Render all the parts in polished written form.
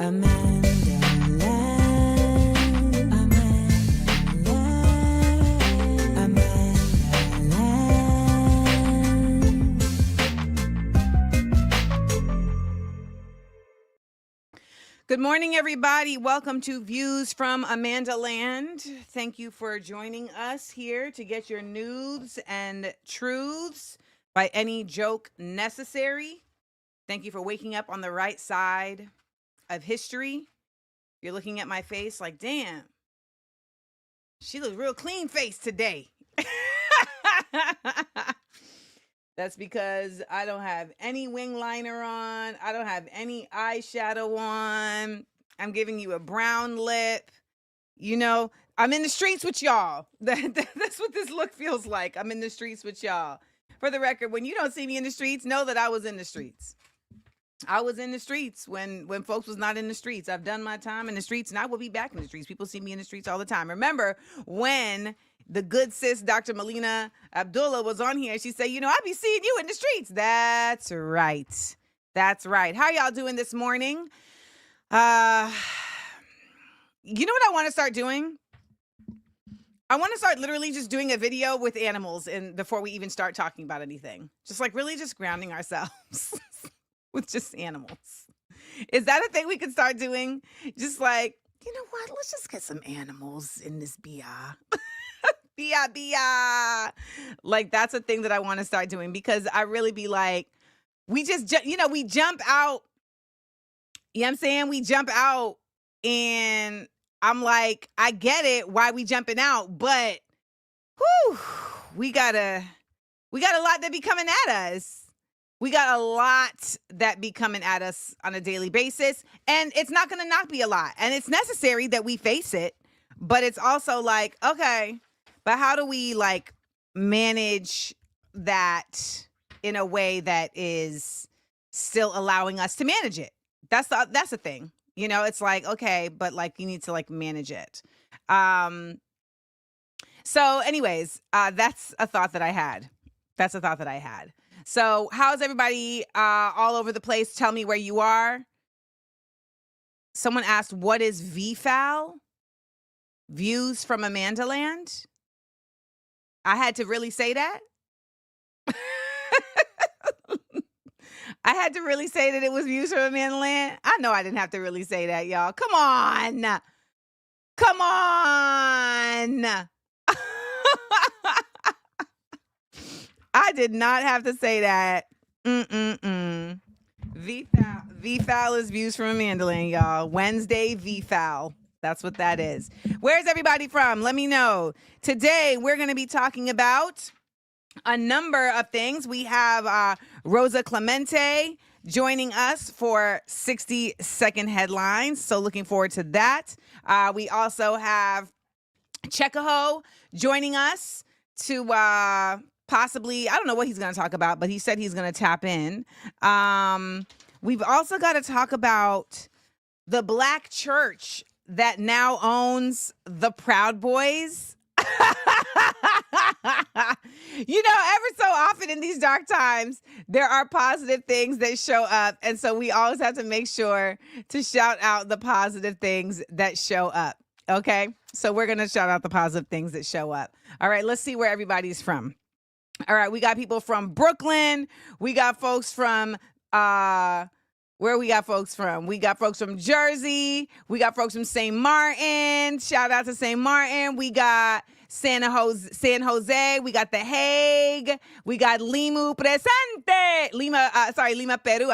AmandaLand, AmandaLand, AmandaLand. Good morning, everybody. Welcome to Views from AmandaLand. Thank you for joining us here to get your news and truths by any joke necessary. Thank you for waking up on the right side of history. You're looking at my face like, damn, she looks real clean faced today. That's because I don't have any wing liner on. I don't have any eyeshadow on. I'm giving you a brown lip. You know, I'm in the streets with y'all. That's what this look feels like. I'm in the streets with y'all. For the record, when you don't see me in the streets, know that I was in the streets. I was in the streets when folks was not in the streets. I've done my time in the streets, and I will be back in the streets. People see me in the streets all the time. Remember when the good sis, Dr. Melina Abdullah, was on here, she said, you know, I be seeing you in the streets. That's right. That's right. How y'all doing this morning? You know what I want to start doing? I want to start literally just doing a video with animals and before we even start talking about anything. Just like really just grounding ourselves with just animals. Is that a thing we could start doing? Just like, you know what? Let's just get some animals in this BR. BR. Like, that's a thing that I want to start doing because I really be like, we just, we jump out. You know what I'm saying? We jump out and I'm like, I get it why we jumping out, but whew, we got a lot that be coming at us. We got a lot that be coming at us on a daily basis, and it's not going to not be a lot. And it's necessary that we face it, but it's also like, okay, but how do we like manage that in a way that is still allowing us to manage it? That's the thing. You know, it's like, okay, but like you need to like manage it. So anyways, that's a thought that I had. So how's everybody all over the place? Tell me where you are. Someone asked, what is VFAL? Views from AmandaLand? I had to really say that? I had to really say that it was Views from AmandaLand? I know I didn't have to really say that, y'all. Come on. Come on. I did not have to say that. VFAL is Views from AmandaLand, y'all. Wednesday VFAL. That's what that is. Where's everybody from? Let me know. Today, we're going to be talking about a number of things. We have Rosa Clemente joining us for 60-second headlines. So looking forward to that. We also have Chekaho joining us to possibly, I don't know what he's going to talk about, but he said he's going to tap in. We've also got to talk about the Black church that now owns the Proud Boys. You know, ever so often in these dark times, there are positive things that show up. And so we always have to make sure to shout out the positive things that show up. Okay, so we're going to shout out the positive things that show up. All right, let's see where everybody's from. All right, we got people from Brooklyn. We got folks from, where we got folks from? We got folks from Jersey. We got folks from St. Martin. Shout out to St. Martin. We got San Jose. We got The Hague. We got Lima, Peru. I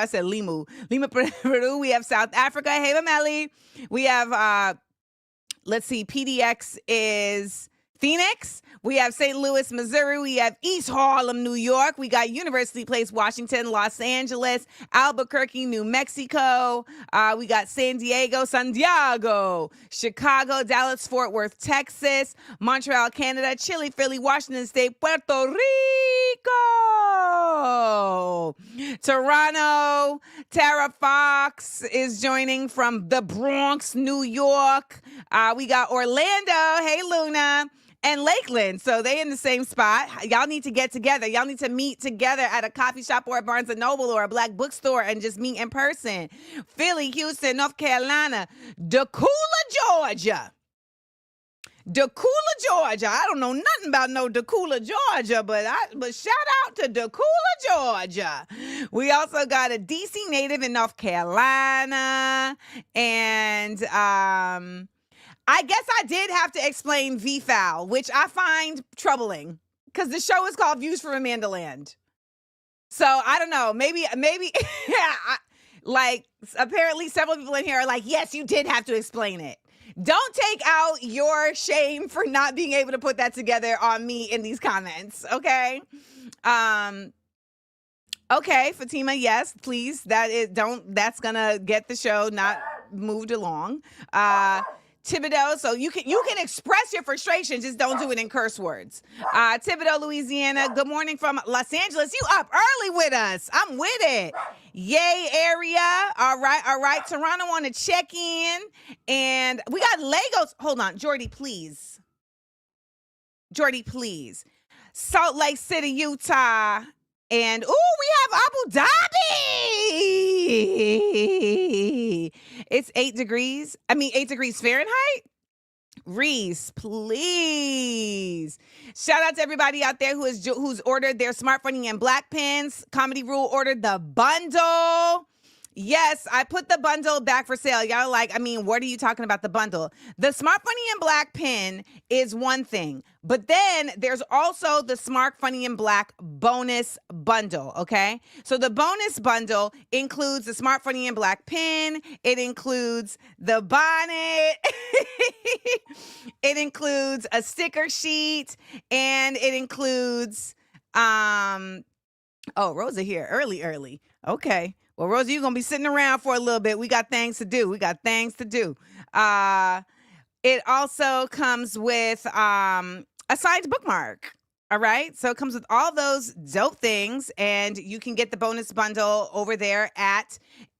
said Lima, Peru. We have South Africa. Hey, Mameli. We have, let's see, PDX is Phoenix. We have St. Louis, Missouri. We have East Harlem, New York. We got University Place, Washington, Los Angeles, Albuquerque, New Mexico. We got San Diego, Chicago, Dallas, Fort Worth, Texas, Montreal, Canada, Chile, Philly, Washington State, Puerto Rico, Toronto. Tara Fox is joining from the Bronx, New York. We got Orlando. Hey, Luna. and Lakeland. So they in the same spot. Y'all need to get together. Y'all need to meet together at a coffee shop or a Barnes & Noble or a black bookstore and just meet in person. Philly, Houston, North Carolina, Decula, Georgia. Decula, Georgia. I don't know nothing about no Decula, Georgia, but shout out to Decula, Georgia. We also got a DC native in North Carolina. And I guess I did have to explain VFOW, which I find troubling because the show is called Views from AmandaLand. So I don't know, maybe, yeah, apparently several people in here are like, yes, you did have to explain it. Don't take out your shame for not being able to put that together on me in these comments, okay? Okay, Fatima, yes, please. That's gonna get the show not moved along. Thibodeau, so you can express your frustration, just don't do it in curse words. Thibodeau, Louisiana, good morning from Los Angeles. You up early with us. I'm with it. Yay area. All right. Toronto want to check in. And we got Legos. Hold on, Jordy, please. Salt Lake City, Utah. And, we have Abu Dhabi. It's 8 degrees Fahrenheit. Reese, please. Shout out to everybody out there who's ordered their Smart Funny and Black pins. Comedy Rule ordered the bundle. Yes, I put the bundle back for sale. Y'all like, what are you talking about the bundle? The Smart Funny and Black pin is one thing, but then there's also the Smart Funny and Black bonus bundle, okay? So the bonus bundle includes the Smart Funny and Black pin. It includes the bonnet. It includes a sticker sheet, and it includes, Rosa here, early. Okay. Well, Rosa, you're going to be sitting around for a little bit. We got things to do. It also comes with a signed bookmark. All right. So it comes with all those dope things. And you can get the bonus bundle over there at,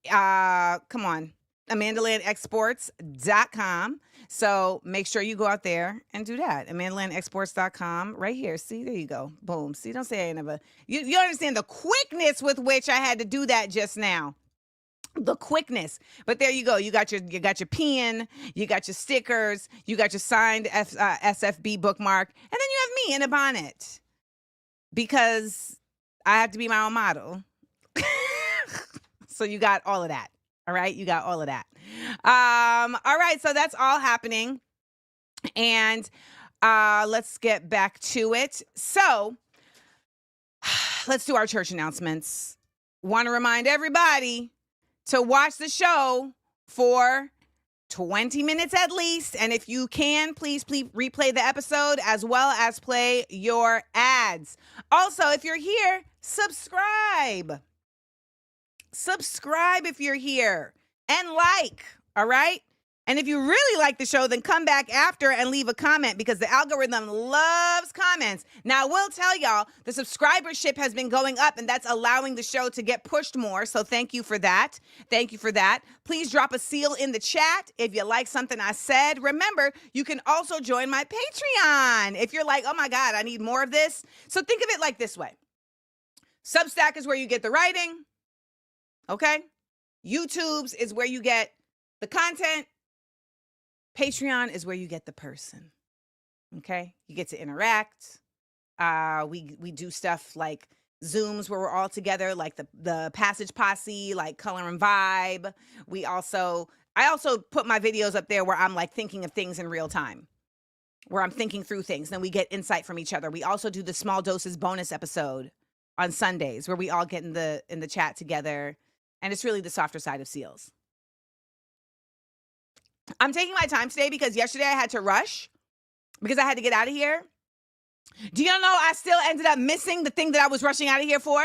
AmandaLandExports.com. So make sure you go out there and do that. AmandaLandExports.com right here. See, there you go. Boom. See, don't say I never. You understand the quickness with which I had to do that just now. The quickness. But there you go. You got your pen, you got your stickers, you got your signed SFB bookmark, and then you have me in a bonnet. Because I have to be my own model. So you got all of that. All right, you got all of that. All right, so that's all happening. And let's get back to it. So let's do our church announcements. Want to remind everybody to watch the show for 20 minutes at least. And if you can, please replay the episode as well as play your ads. Also, if you're here, subscribe. Subscribe if you're here and all right? And if you really like the show, then come back after and leave a comment because the algorithm loves comments. Now, I will tell y'all, the subscribership has been going up and that's allowing the show to get pushed more. So thank you for that. Please drop a seal in the chat if you like something I said. Remember, you can also join my Patreon if you're like, oh my God, I need more of this. So think of it like this way. Substack is where you get the writing. Okay? YouTube's is where you get the content. Patreon is where you get the person. Okay? You get to interact. We do stuff like Zooms where we're all together, like the Passage Posse, like Color and Vibe. I also put my videos up there where I'm like thinking of things in real time, where I'm thinking through things. Then we get insight from each other. We also do the Small Doses bonus episode on Sundays where we all get in the chat together. And it's really the softer side of SEALs. I'm taking my time today because yesterday I had to rush because I had to get out of here. Do you know I still ended up missing the thing that I was rushing out of here for?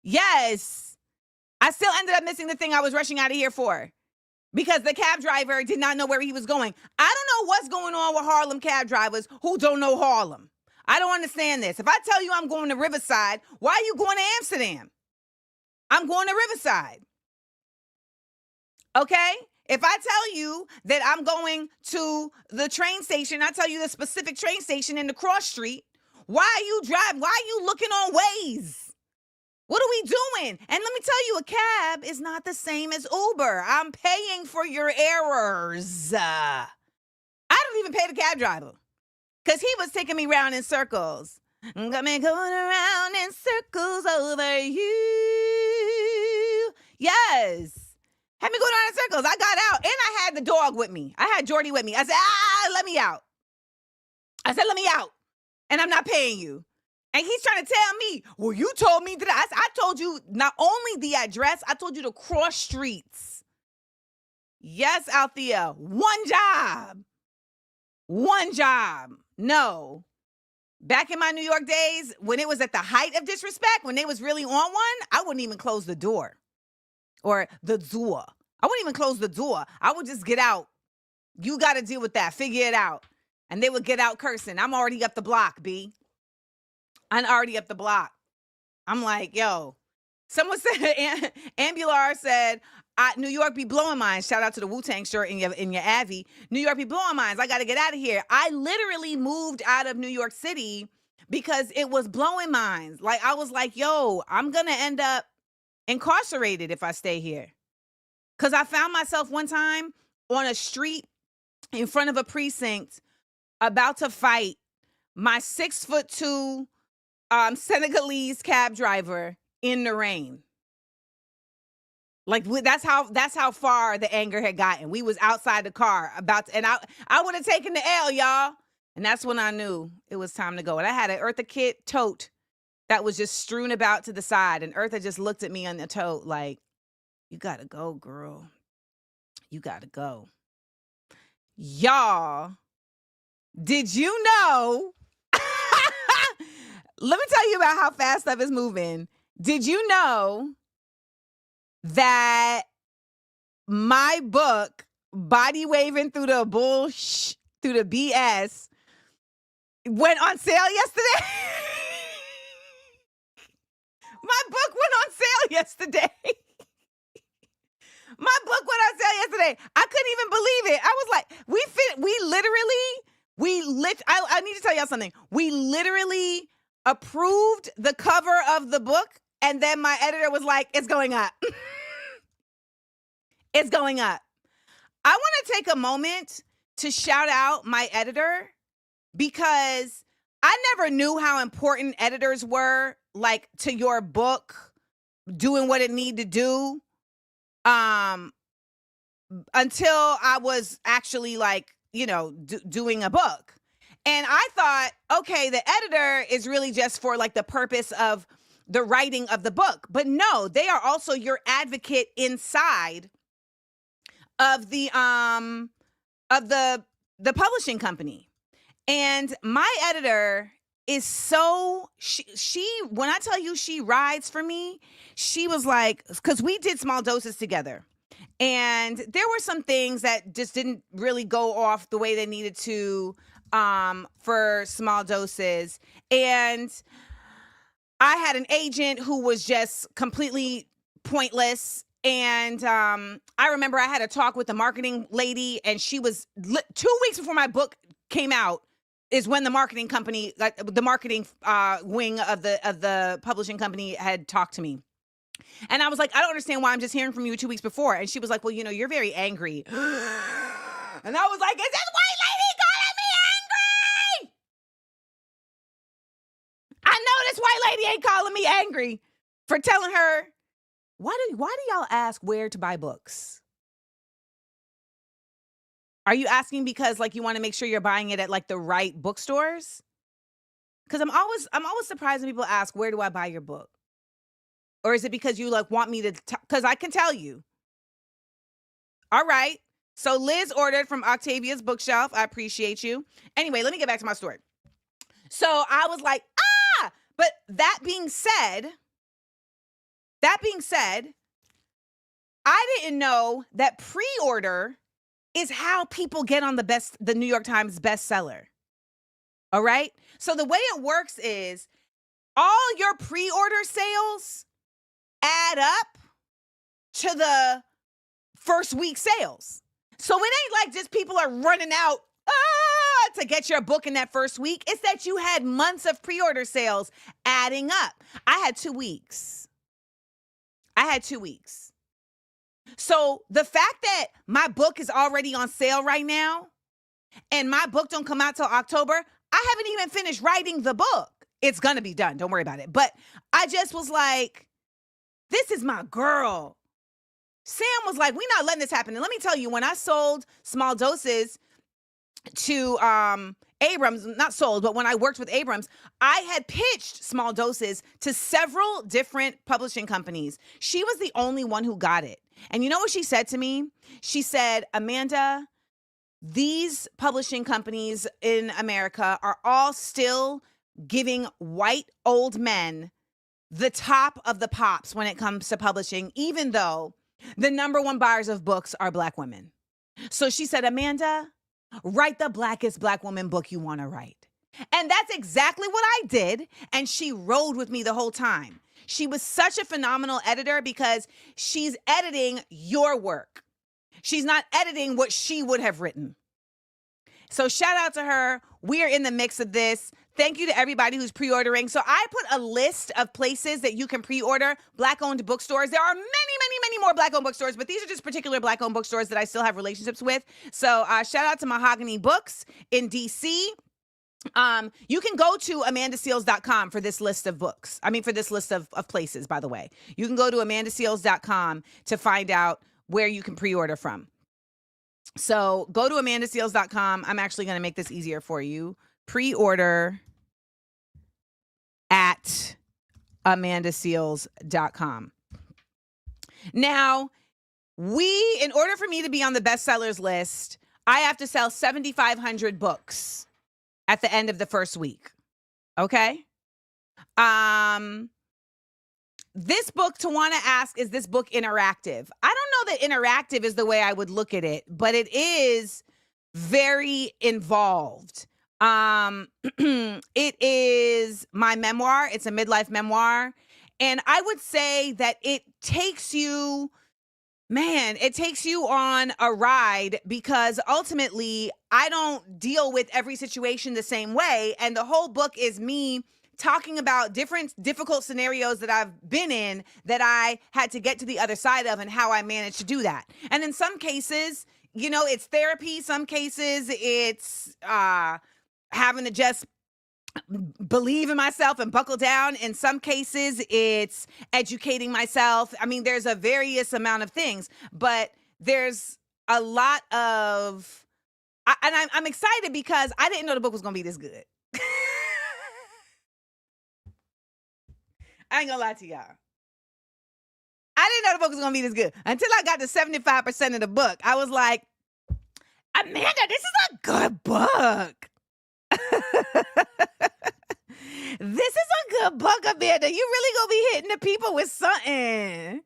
Yes. I still ended up missing the thing I was rushing out of here for because the cab driver did not know where he was going. I don't know what's going on with Harlem cab drivers who don't know Harlem. I don't understand this. If I tell you I'm going to Riverside, why are you going to Amsterdam? I'm going to Riverside. Okay? If I tell you that I'm going to the train station, I tell you the specific train station in the cross street, why are you driving? Why are you looking on Waze? What are we doing? And let me tell you, a cab is not the same as Uber. I'm paying for your errors. I don't even pay the cab driver because he was taking me round in circles. I'm going around in circles over you. Yes. Had me go down in circles. I got out and I had the dog with me. I had Jordy with me. I said, let me out. Let me out. And I'm not paying you. And he's trying to tell me, well, you told me that. I told you not only the address, I told you the cross streets. Yes, Althea, one job. One job. No. Back in my New York days, when it was at the height of disrespect, when they was really on one, I wouldn't even close the door. Or the door. I wouldn't even close the door. I would just get out. You got to deal with that. Figure it out. And they would get out cursing. I'm already up the block, B. I'm already up the block. I'm like, yo. Someone said, Ambular said, New York be blowing minds. Shout out to the Wu-Tang shirt in your Avi. New York be blowing minds. I got to get out of here. I literally moved out of New York City because it was blowing minds. Like, I was like, yo, I'm going to end up incarcerated if I stay here. Because I found myself one time on a street in front of a precinct about to fight my 6'2" Senegalese cab driver in the rain. Like, that's how far the anger had gotten. We was outside the car and I would have taken the L, y'all. And that's when I knew it was time to go. And I had an Eartha Kitt tote that was just strewn about to the side. And Eartha just looked at me on the tote like, you gotta go, girl. You gotta go. Y'all, did you know? Let me tell you about how fast stuff is moving. Did you know that my book, Body Waving Through the through the BS, went on sale yesterday? My book went on sale yesterday. My book went on sale yesterday. I couldn't even believe it. I was like, I need to tell y'all something. We literally approved the cover of the book, and then my editor was like, it's going up. It's going up. I want to take a moment to shout out my editor because I never knew how important editors were, like, to your book doing what it needed to do, until I was actually, like, doing a book. And I thought, okay, the editor is really just for, like, the purpose of the writing of the book. But no, they are also your advocate inside of the publishing company. And my editor is so, she when I tell you she rides for me, she was like, because we did Small Doses together. And there were some things that just didn't really go off the way they needed to for Small Doses. And I had an agent who was just completely pointless. And I remember I had a talk with the marketing lady, and she was 2 weeks before my book came out is when the marketing company, like the marketing wing of the publishing company, had talked to me. And I was like, I don't understand why I'm just hearing from you 2 weeks before. And she was like, well, you're very angry. And I was like, is this white lady calling me angry? I know this white lady ain't calling me angry for telling her, why do y'all ask where to buy books? Are you asking because, like, you want to make sure you're buying it at, like, the right bookstores? Because I'm always surprised when people ask, where do I buy your book? Or is it because you, like, want me to, because I can tell you. All right. So Liz ordered from Octavia's bookshelf. I appreciate you. Anyway, let me get back to my story. So I was like, but that being said, I didn't know that pre-order is how people get on the New York Times bestseller. All right. So the way it works is all your pre-order sales add up to the first week sales. So it ain't like just people are running out to get your book in that first week. It's that you had months of pre-order sales adding up. I had 2 weeks. So the fact that my book is already on sale right now and my book don't come out till October, I haven't even finished writing the book. It's going to be done. Don't worry about it. But I just was like, this is my girl. Sam was like, we're not letting this happen. And let me tell you, when I sold Small Doses to Abrams, not sold, but when I worked with Abrams, I had pitched Small Doses to several different publishing companies. She was the only one who got it. And you know what she said to me? She said, Amanda, these publishing companies in America are all still giving white old men the top of the pops when it comes to publishing, even though the number one buyers of books are Black women. So she said, Amanda, write the blackest Black woman book you want to write. And that's exactly what I did. And she rode with me the whole time. She was such a phenomenal editor because she's editing your work. She's not editing what she would have written. So shout out to her. We are in the mix of this. Thank you to everybody who's pre-ordering. So I put a list of places that you can pre-order Black-owned bookstores. There are many, many, many more Black-owned bookstores, but these are just particular Black-owned bookstores that I still have relationships with. So shout out to Mahogany Books in D.C. You can go to amandaseals.com for this list of books. For this list of places, by the way. You can go to amandaseals.com to find out where you can pre-order from. So go to amandaseals.com. I'm actually going to make this easier for you. Pre-order at amandaseals.com. Now, in order for me to be on the bestsellers list, I have to sell 7,500 books at the end of the first week. Okay? This book, Tawana asked, is this book interactive? I don't know that interactive is the way I would look at it, but it is very involved. It is my memoir. It's a midlife memoir. And I would say that it takes you on a ride because ultimately I don't deal with every situation the same way. And the whole book is me talking about different difficult scenarios that I've been in that I had to get to the other side of and how I managed to do that. And in some cases, it's therapy. Some cases it's having to just believe in myself and buckle down. In some cases, it's educating myself. There's a various amount of things, but there's a lot of, I'm excited because I didn't know the book was going to be this good. I ain't gonna lie to y'all. I didn't know the book was gonna be this good until I got to 75% of the book. I was like, Amanda, this is a good book. This is a good book, Amanda. You really gonna be hitting the people with something.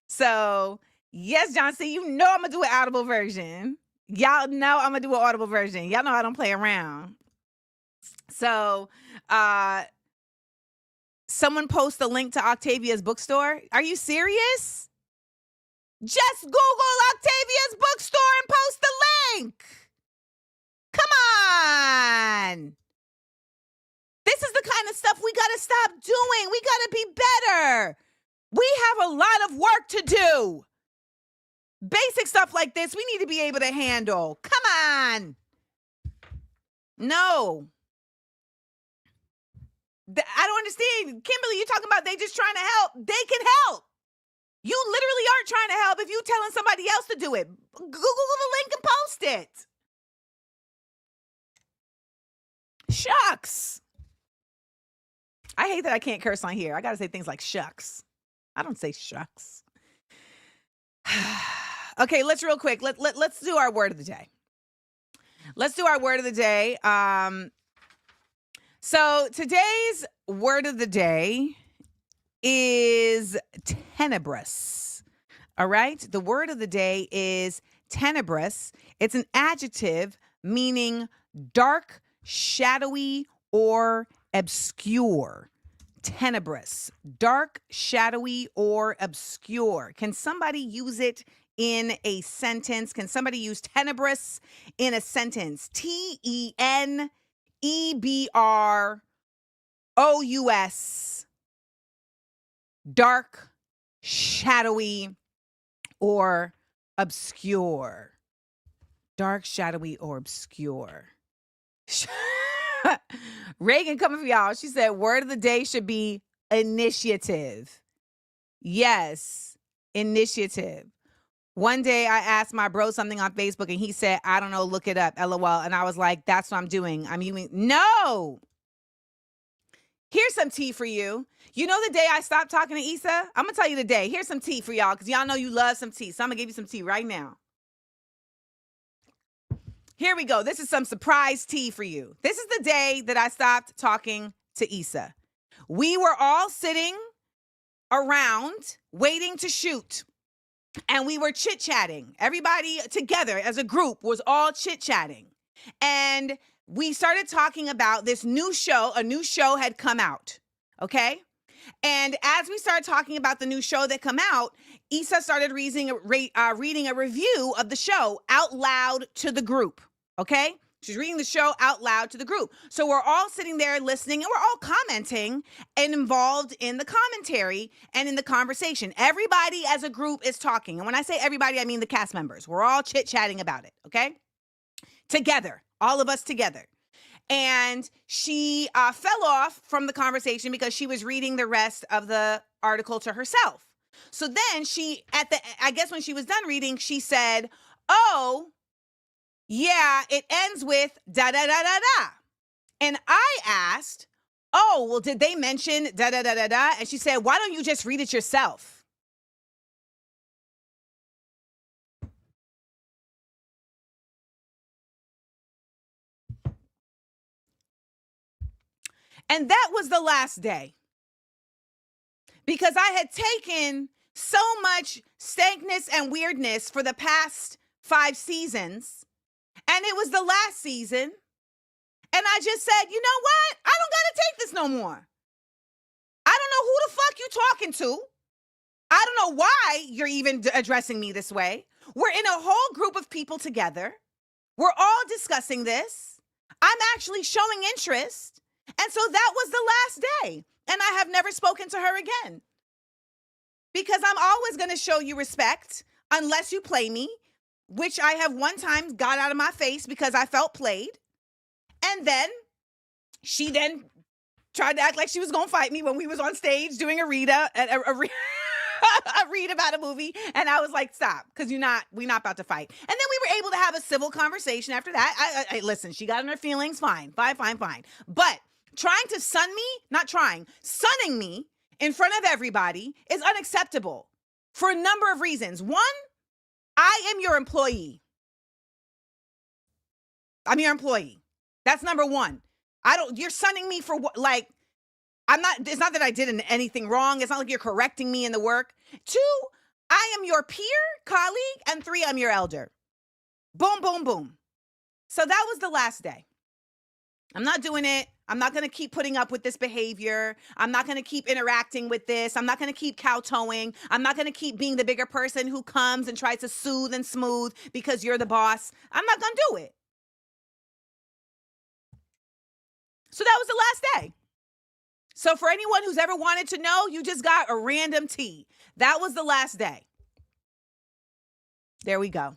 So, yes, John C., I'm gonna do an audible version. Y'all know I'm gonna do an audible version. Y'all know I don't play around. So, someone post a link to Octavia's bookstore. Are you serious? Just Google Octavia's bookstore and post the link. Come on. This is the kind of stuff we got to stop doing. We got to be better. We have a lot of work to do. Basic stuff like this, we need to be able to handle. Come on. No. I don't understand. Kimberly, you're talking about they just trying to help. They can help. You literally aren't trying to help if you're telling somebody else to do it. Google the link and post it. Shucks. I hate that I can't curse on here. I got to say things like shucks. I don't say shucks. Okay, let's real quick. Let's do our word of the day. Let's do our word of the day. So today's word of the day is tenebrous. All right. The word of the day is tenebrous. It's an adjective meaning dark, shadowy, or obscure. Tenebrous, dark, shadowy, or obscure. Can somebody use it in a sentence? Can somebody use tenebrous in a sentence? TENEBROUS. Dark, shadowy, or obscure. Dark, shadowy, or obscure. Reagan coming for y'all. She said word of the day should be initiative. Yes, initiative. One day I asked my bro something on Facebook and he said, I don't know, look it up, LOL. And I was like, that's what I'm doing. I'm using, no. Here's some tea for you. You know the day I stopped talking to Issa? I'm going to tell you the day. Here's some tea for y'all because y'all know you love some tea. So I'm going to give you some tea right now. Here we go. This is some surprise tea for you. This is the day that I stopped talking to Issa. We were all sitting around waiting to shoot. And we were chit-chatting. Everybody together as a group was all chit-chatting. And we started talking about this new show. A new show had come out, okay? And as we started talking about the new show that come out, Issa started reading a review of the show out loud to the group, okay? She's reading the show out loud to the group. So we're all sitting there listening and we're all commenting and involved in the commentary and in the conversation. Everybody as a group is talking. And when I say everybody, I mean the cast members. We're all chit-chatting about it, okay? Together, all of us together. And she fell off from the conversation because she was reading the rest of the article to herself. So then I guess when she was done reading, she said, oh, yeah, it ends with da-da-da-da-da. And I asked, oh, well, did they mention da-da-da-da-da? And she said, why don't you just read it yourself? And that was the last day. Because I had taken so much stankness and weirdness for the past 5 seasons. And it was the last season. And I just said, you know what? I don't got to take this no more. I don't know who the fuck you talking to. I don't know why you're even addressing me this way. We're in a whole group of people together. We're all discussing this. I'm actually showing interest. And so that was the last day. And I have never spoken to her again. Because I'm always going to show you respect unless you play me, which I have one time got out of my face because I felt played. And then she then tried to act like she was going to fight me when we was on stage doing a read about a movie. And I was like, stop, because we're not about to fight. And then we were able to have a civil conversation after that. I listen, she got in her feelings. Fine. But sunning me in front of everybody is unacceptable for a number of reasons. One, I am your employee. I'm your employee. That's number one. You're sunning me for what? Like, it's not that I did anything wrong. It's not like you're correcting me in the work. 2, I am your peer, colleague. And 3, I'm your elder. Boom, boom, boom. So that was the last day. I'm not doing it. I'm not going to keep putting up with this behavior. I'm not going to keep interacting with this. I'm not going to keep kowtowing. I'm not going to keep being the bigger person who comes and tries to soothe and smooth because you're the boss. I'm not going to do it. So that was the last day. So for anyone who's ever wanted to know, you just got a random tea. That was the last day. There we go.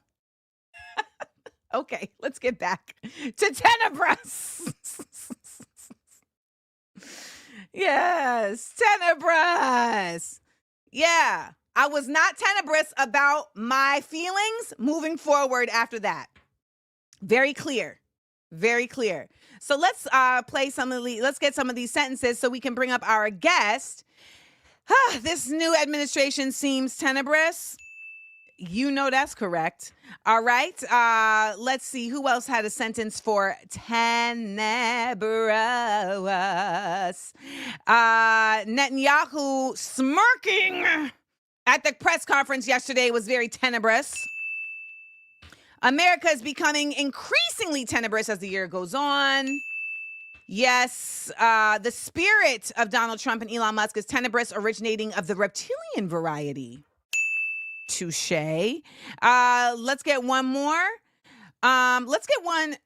Okay, let's get back to tenebrous. Yes, tenebrous. Yeah, I was not tenebrous about my feelings moving forward after that. Very clear. Very clear. So let's let's get some of these sentences so we can bring up our guest. This new administration seems tenebrous. You know that's correct. All right. Let's see. Who else had a sentence for tenebrous? Netanyahu smirking at the press conference yesterday was very tenebrous. America is becoming increasingly tenebrous as the year goes on. Yes, the spirit of Donald Trump and Elon Musk is tenebrous, originating of the reptilian variety. Touche. Let's get one more. Let's get one.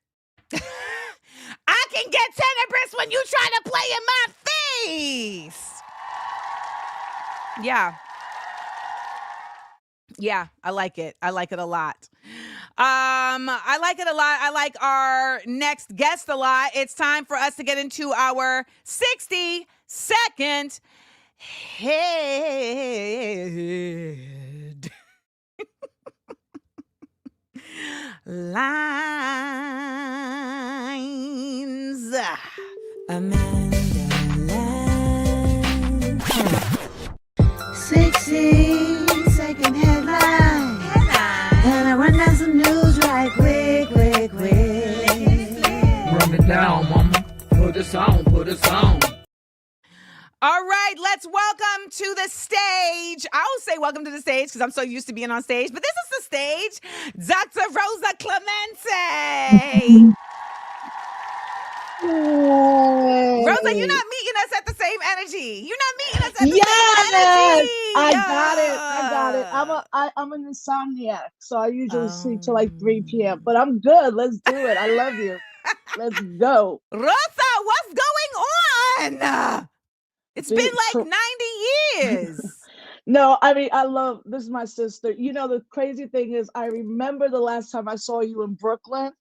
I can get tenebrous when you try to play in my face. Yeah. Yeah, I like it. I like it a lot. I like it a lot. I like our next guest a lot. It's time for us to get into our 60-second head lines. AmandaLand. 60-second headline. And I run down some news right quick. Run it down, mama. Put us on. All right, let's welcome to the stage. I always say welcome to the stage because I'm so used to being on stage, but this is the stage, Dr. Rosa Clemente. Rosa, you're not meeting us at the same energy. You're not meeting us at the same energy. I got it. I'm an insomniac, so I usually sleep till like 3 p.m. But I'm good. Let's do it. I love you. Let's go. Rosa, what's going on? It's been like 90 years. No, I mean, I love, this is my sister. You know, the crazy thing is, I remember the last time I saw you in Brooklyn.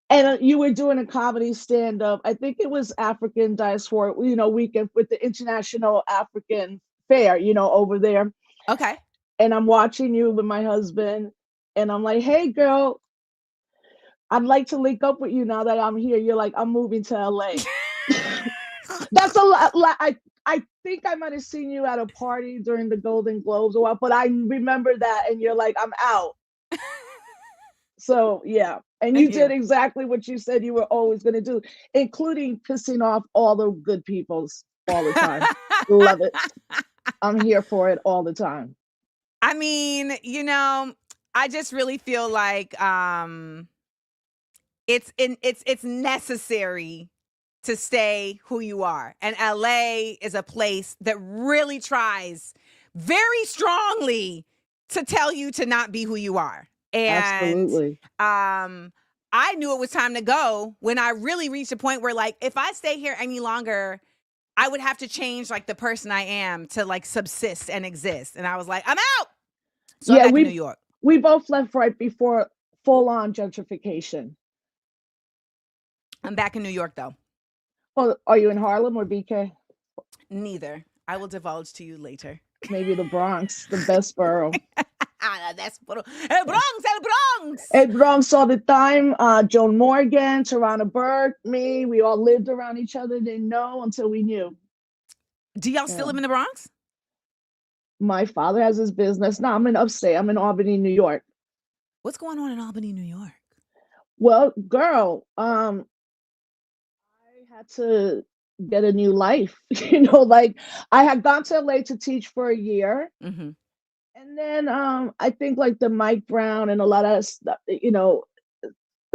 And you were doing a comedy stand-up. I think it was African Diaspora, weekend with the International African Fair, over there. Okay. And I'm watching you with my husband, and I'm like, hey, girl, I'd like to link up with you now that I'm here. You're like, I'm moving to LA. That's a lot. I think I might have seen you at a party during the Golden Globes or what, but I remember that, and you're like, I'm out. So, yeah. And you did exactly what you said you were always going to do, including pissing off all the good peoples all the time. Love it. I'm here for it all the time. I mean, I just really feel like it's necessary to stay who you are. And LA is a place that really tries very strongly to tell you to not be who you are. And absolutely. I knew it was time to go when I really reached a point where, like, if I stay here any longer, I would have to change like the person I am to like subsist and exist. And I was like, I'm out. So I'm back in New York. We both left right before full-on gentrification. I'm back in New York though. Oh, are you in Harlem or BK? Neither. I will divulge to you later. Maybe the Bronx, the best borough. That's El Bronx. El Bronx all the time. Joan Morgan, Tarana Burke, me. We all lived around each other. Didn't know until we knew. Do y'all still live in the Bronx? My father has his business. No, I'm in upstate. I'm in Albany, New York. What's going on in Albany, New York? Well, girl, I had to get a new life. Like I had gone to LA to teach for a year. Mm-hmm. And then I think like the Mike Brown and a lot of stuff,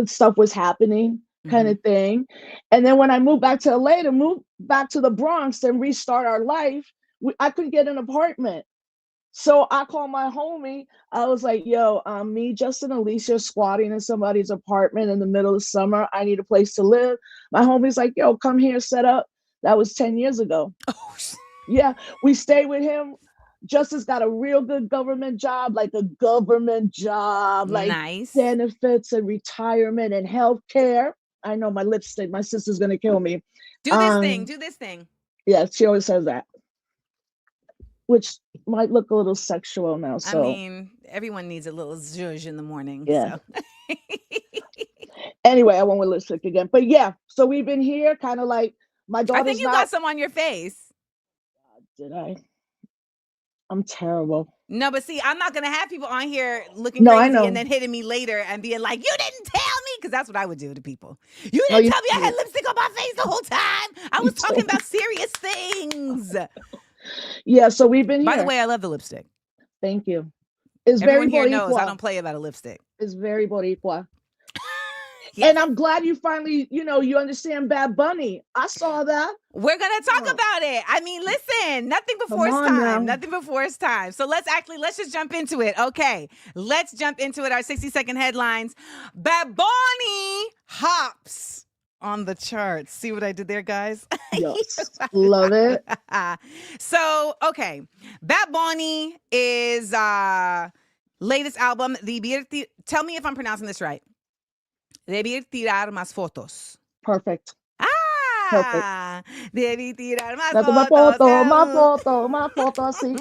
stuff was happening kind of thing. And then when I moved back to LA to move back to the Bronx and restart our life, I couldn't get an apartment. So I called my homie. I was like, yo, me, Justin, Alicia squatting in somebody's apartment in the middle of summer. I need a place to live. My homie's like, yo, come here, set up. That was 10 years ago. Oh, yeah, we stayed with him. Justice got a real good government job, like nice benefits and retirement and healthcare. I know my lipstick, my sister's going to kill me. Do this thing. Yeah, she always says that. Which might look a little sexual now. So I mean, everyone needs a little zhuzh in the morning. Yeah. So. Anyway, I won't with lipstick again. But yeah, so we've been here kind of like my daughter's I think you got some on your face. Did I? I'm terrible. No, but see, I'm not going to have people on here looking crazy and then hitting me later and being like, you didn't tell me. Because that's what I would do to people. You didn't tell me I had lipstick on my face the whole time. I was talking about serious things. Yeah, so we've been here. By the way, I love the lipstick. Thank you. It's Everyone very here boricua. knows I don't play about a lipstick. It's very boricua. And I'm glad you finally, you understand Bad Bunny. I saw that. We're going to talk Oh, about it. I mean, listen, nothing before come it's on time. now. Nothing before it's time. So let's just jump into it. Okay. Let's jump into it. Our 60-second headlines. Bad Bunny hops on the charts. See what I did there, guys? Yes, love it. So, okay. Bad Bunny is latest album, tell me if I'm pronouncing this right. Debí tirar más fotos. Perfect. Perfect. Debí tirar más That's my fotos. my photo, see.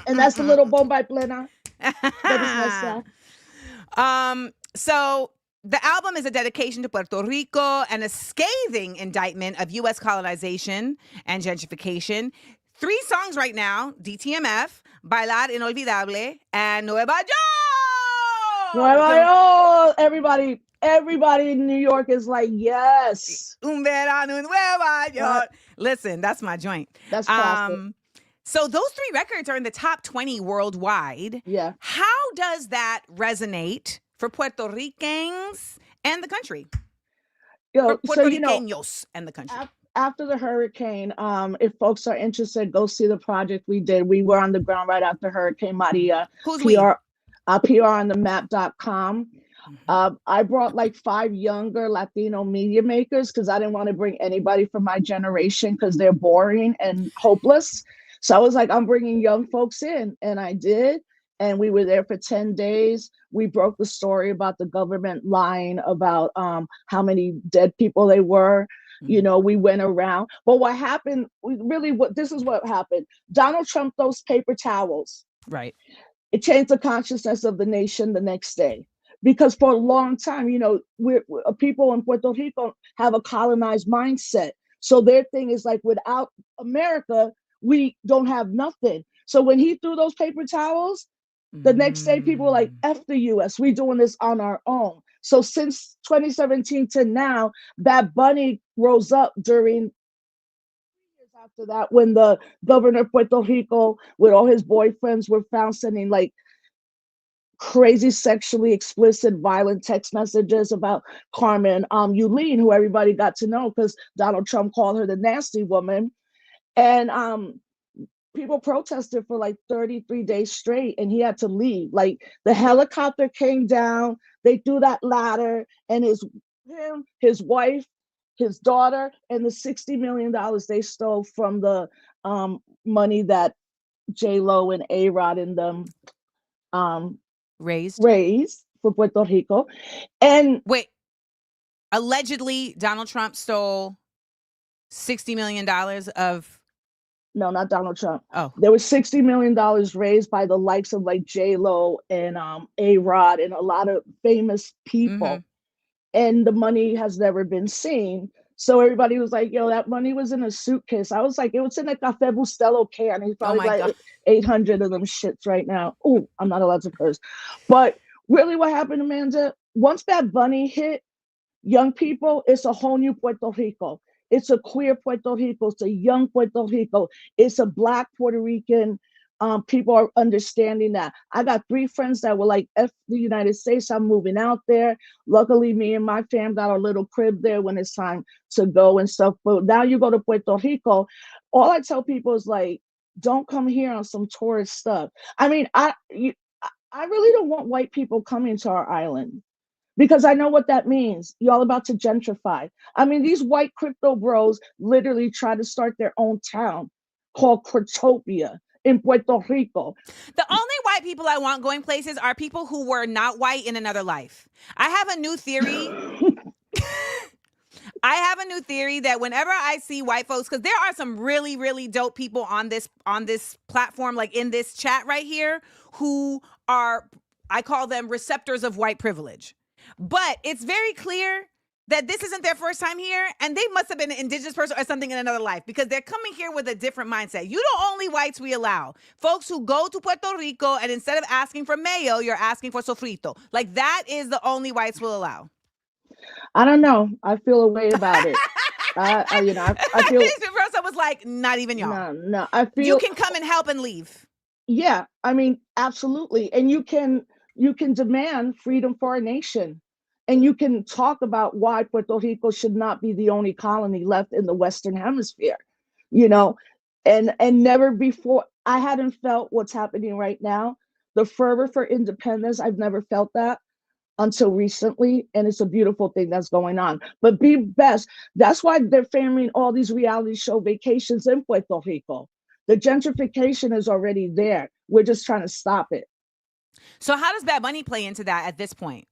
And that's the little Bombay plena. So the album is a dedication to Puerto Rico and a scathing indictment of U.S. colonization and gentrification. 3 songs right now: DTMF, Bailar Inolvidable, and Nueva York. Everybody in New York is like, yes. Un verano en Nueva York. Listen, that's my joint. That's classic. So those 3 records are in the top 20 worldwide. Yeah. How does that resonate for Puerto Ricans and the country? For Puerto Ricanos and the country. After the hurricane, if folks are interested, go see the project we did. We were on the ground right after Hurricane Maria. Who's PR, we? PRonthemap.com. I brought like 5 younger Latino media makers because I didn't want to bring anybody from my generation because they're boring and hopeless. So I was like, I'm bringing young folks in, and I did. And we were there for 10 days. We broke the story about the government lying about how many dead people they were. We went around. But what happened, this is what happened. Donald Trump, those paper towels. Right. It changed the consciousness of the nation the next day. Because for a long time, we're people in Puerto Rico have a colonized mindset. So their thing is like, without America, we don't have nothing. So when he threw those paper towels, the next day people were like, F the US, we doing this on our own. So since 2017 to now, Bad Bunny rose up during 3 years after that, when the governor of Puerto Rico with all his boyfriends were found sending like crazy sexually explicit violent text messages about Carmen Yulín, who everybody got to know because Donald Trump called her the nasty woman. And people protested for like 33 days straight, and he had to leave. Like, the helicopter came down, they threw that ladder, and his wife, his daughter, and the $60 million they stole from the money that J-Lo and A-Rod and them raised for Puerto Rico. And wait, allegedly Donald Trump stole $60 million of... No, not Donald Trump. Oh. There was $60 million raised by the likes of like J-Lo and A-Rod and a lot of famous people. And the money has never been seen. So everybody was like, yo, that money was in a suitcase. I was like, it was in a Café Bustelo can. He's probably like 800 of them shits right now. Ooh, I'm not allowed to curse. But really what happened, Amanda, once Bad Bunny hit young people, it's a whole new Puerto Rico. It's a queer Puerto Rico. It's a young Puerto Rico. It's a Black Puerto Rican. People are understanding that. I got 3 friends that were like, F the United States, I'm moving out there. Luckily, me and my fam got our little crib there when it's time to go and stuff. But now you go to Puerto Rico, all I tell people is like, don't come here on some tourist stuff. I mean, I really don't want white people coming to our island, because I know what that means. You're all about to gentrify. I mean, these white crypto bros literally try to start their own town called Cryptopia in Puerto Rico. The only white people I want going places are people who were not white in another life. I have a new theory. I have a new theory that whenever I see white folks, because there are some really, really dope people on this platform, like in this chat right here, who are, I call them receptors of white privilege. But it's very clear that this isn't their first time here, and they must have been an indigenous person or something in another life, because they're coming here with a different mindset. You the only whites we allow. Folks who go to Puerto Rico, and instead of asking for mayo, you're asking for sofrito. Like, that is the only whites we'll allow. I don't know. I feel a way about it. I feel... Rosa was like, not even y'all. No. I feel... You can come and help and leave. Yeah, I mean, absolutely. And you can demand freedom for our nation. And you can talk about why Puerto Rico should not be the only colony left in the Western Hemisphere, you know, and never before I hadn't felt what's happening right now. The fervor for independence, I've never felt that until recently, and it's a beautiful thing that's going on. But be best. That's why they're filming all these reality show vacations in Puerto Rico. The gentrification is already there. We're just trying to stop it. So how does Bad Bunny play into that at this point?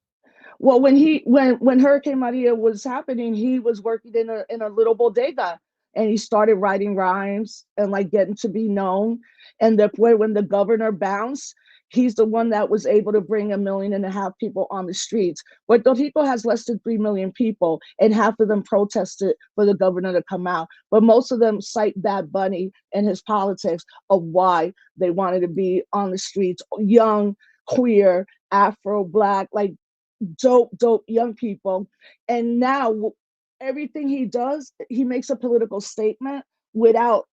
Well, when Hurricane Maria was happening, he was working in a little bodega, and he started writing rhymes and like getting to be known. And when the governor bounced, he's the one that was able to bring 1.5 million people on the streets. Puerto Rico has less than 3 million people, and half of them protested for the governor to come out. But most of them cite Bad Bunny and his politics of why they wanted to be on the streets, young, queer, Afro, Black, like dope young people. And now everything he does, he makes a political statement without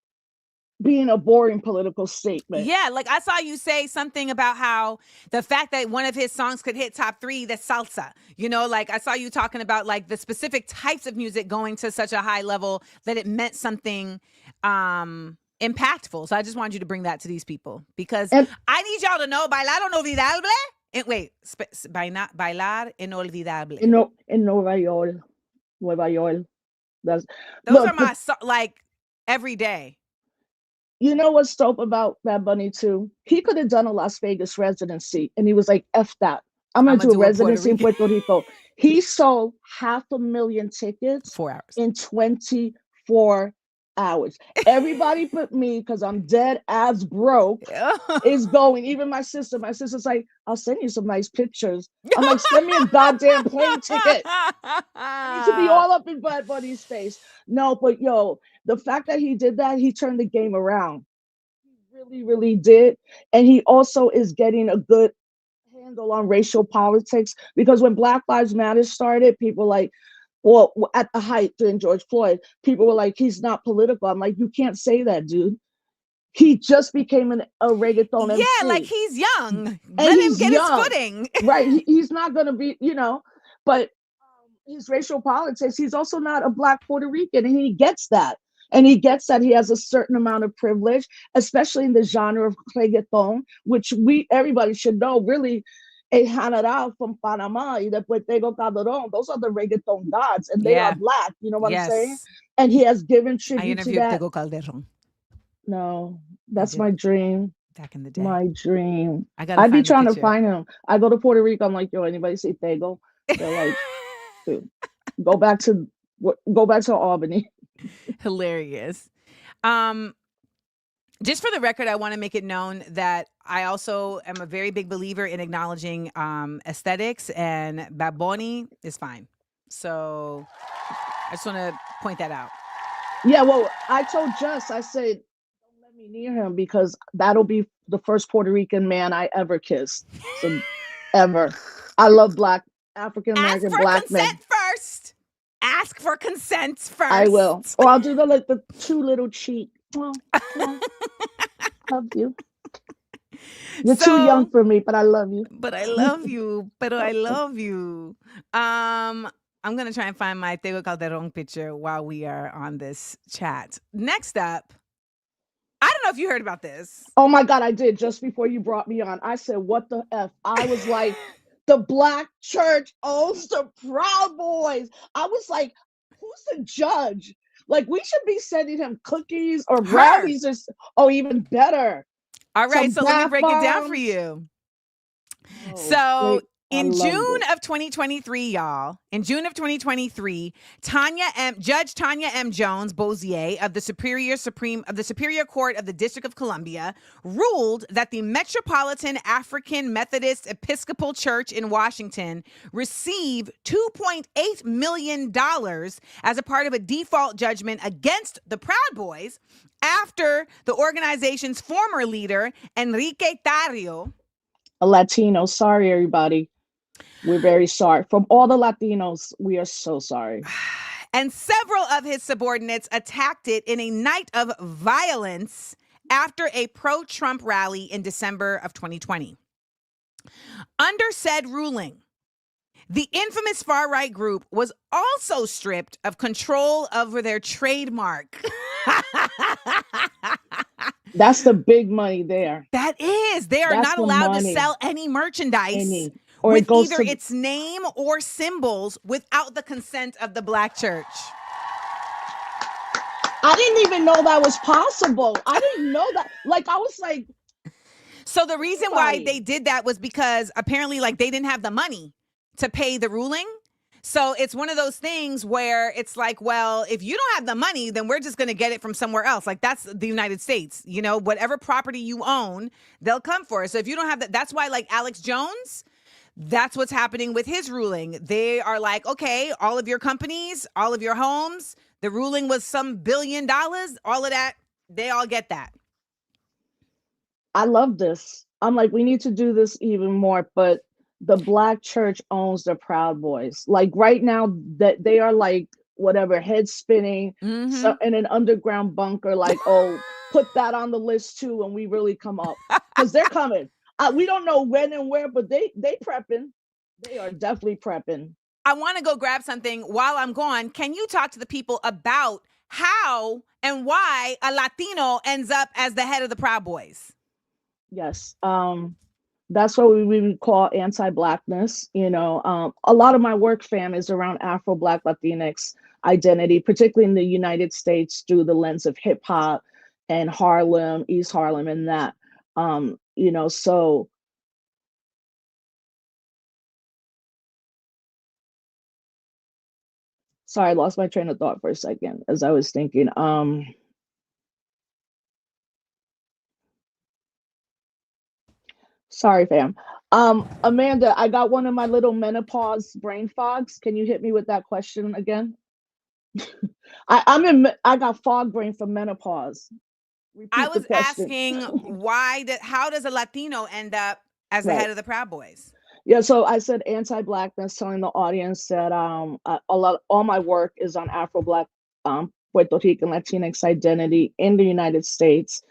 being a boring political statement. Yeah, like I saw you say something about how the fact that one of his songs could hit top 3, that's salsa. You know, like I saw you talking about like the specific types of music going to such a high level that it meant something impactful. So I just wanted you to bring that to these people because I need y'all to know bailar inolvidable. Bailar inolvidable. In Nueva York. Those are my like every day. You know what's dope about Bad Bunny too? He could have done a Las Vegas residency, and he was like, "F that! I'm gonna do a residency in Puerto Rico." He sold 500,000 tickets 4 hours in 24 hours. Everybody but me, because I'm dead ass broke, is going. Even my sister. My sister's like, "I'll send you some nice pictures." I'm like, "Send me a goddamn plane ticket." I need to be all up in Bad Bunny's face. No, but yo, the fact that he did that, he turned the game around. He really, really did. And he also is getting a good handle on racial politics, because when Black Lives Matter started, people like, well, at the height during George Floyd, people were like, he's not political. I'm like, you can't say that, dude. He just became a reggaeton MC. Yeah, like he's young. Let him get his footing. Right. He's not going to be, but his racial politics, he's also not a Black Puerto Rican, and he gets that. And he gets that he has a certain amount of privilege, especially in the genre of reggaeton, which everybody should know, really, a general from Panama, y después Tego Calderón, those are the reggaeton gods, and they are Black, you know what I'm saying? And he has given tribute to that. Tego Calderón. No, that's my dream. Back in the day. My dream. I'd be trying to find him. I go to Puerto Rico, I'm like, yo, anybody see Tego? They're like, dude, go back to Albany. Hilarious. Just for the record, I want to make it known that I also am a very big believer in acknowledging aesthetics, and Bad Bunny is fine. So I just want to point that out. Yeah, well, I told Jess, I said, don't let me near him, because that'll be the first Puerto Rican man I ever kissed. So, ever. I love Black, African-American Black men. Consent first. Ask for consent first. I will. Or I'll do the 2 little cheek. Well, love you. You're too young for me, but I love you. But I love you. I'm going to try and find my Tego Calderón picture while we are on this chat. Next up, I don't know if you heard about this. Oh my God, I did. Just before you brought me on, I said, what the F? I was like, the Black church owns the Proud Boys. I was like, who's the judge? Like, we should be sending him cookies or brownies, or even better. All right, so let me break it down for you. So in June of 2023, y'all, Judge Tanya M. Jones Bozier of the Superior Court of the District of Columbia ruled that the Metropolitan African Methodist Episcopal Church in Washington receive $2.8 million as a part of a default judgment against the Proud Boys after the organization's former leader, Enrique Tarrio, a Latino. Sorry, everybody. We're very sorry. From all the Latinos, we are so sorry. And several of his subordinates attacked it in a night of violence after a pro-Trump rally in December of 2020. Under said ruling, The infamous far-right group was also stripped of control over their trademark. That's the big money there. That is. They are That's not the allowed to money. sell any merchandise Or with it goes either to its name or symbols without the consent of the Black church. I didn't even know that was possible. I didn't know that. Like, I was like, so the reason why Anybody. they did that was because apparently like they didn't have the money to pay the ruling. So it's one of those things where it's like, well, if you don't have the money, then we're just going to get it from somewhere else. Like that's the United States, you know, whatever property you own, they'll come for it. So if you don't have that, that's why like Alex Jones, that's what's happening with his ruling. They are like, okay, all of your companies, all of your homes, the ruling was some $1 billion, all of that, they all get that. I love this. I'm like, we need to do this even more. But the Black church owns the Proud Boys. Like right now, that they are like whatever, head spinning, so in an underground bunker. Like, oh, put that on the list too when we really come up, because they're coming. We don't know when and where, but they prepping. They are definitely prepping. I want to go grab something while I'm gone. Can you talk to the people about how and why a Latino ends up as the head of the Proud Boys? Yes. That's what we would call anti-Blackness. You know, a lot of my work, fam, is around Afro-Black Latinx identity, particularly in the United States through the lens of hip hop and Harlem, East Harlem, and that. You know, so sorry, I lost my train of thought for a second as I was thinking. Sorry, fam. Amanda, I got one of my little menopause brain fogs. Can you hit me with that question again? I got fog brain from menopause. Repeat I the was question. asking how does a Latino end up as the Right. head of the Proud Boys? Yeah, so I said anti-Blackness, telling the audience that all my work is on Afro-Black, Puerto Rican Latinx identity in the United States,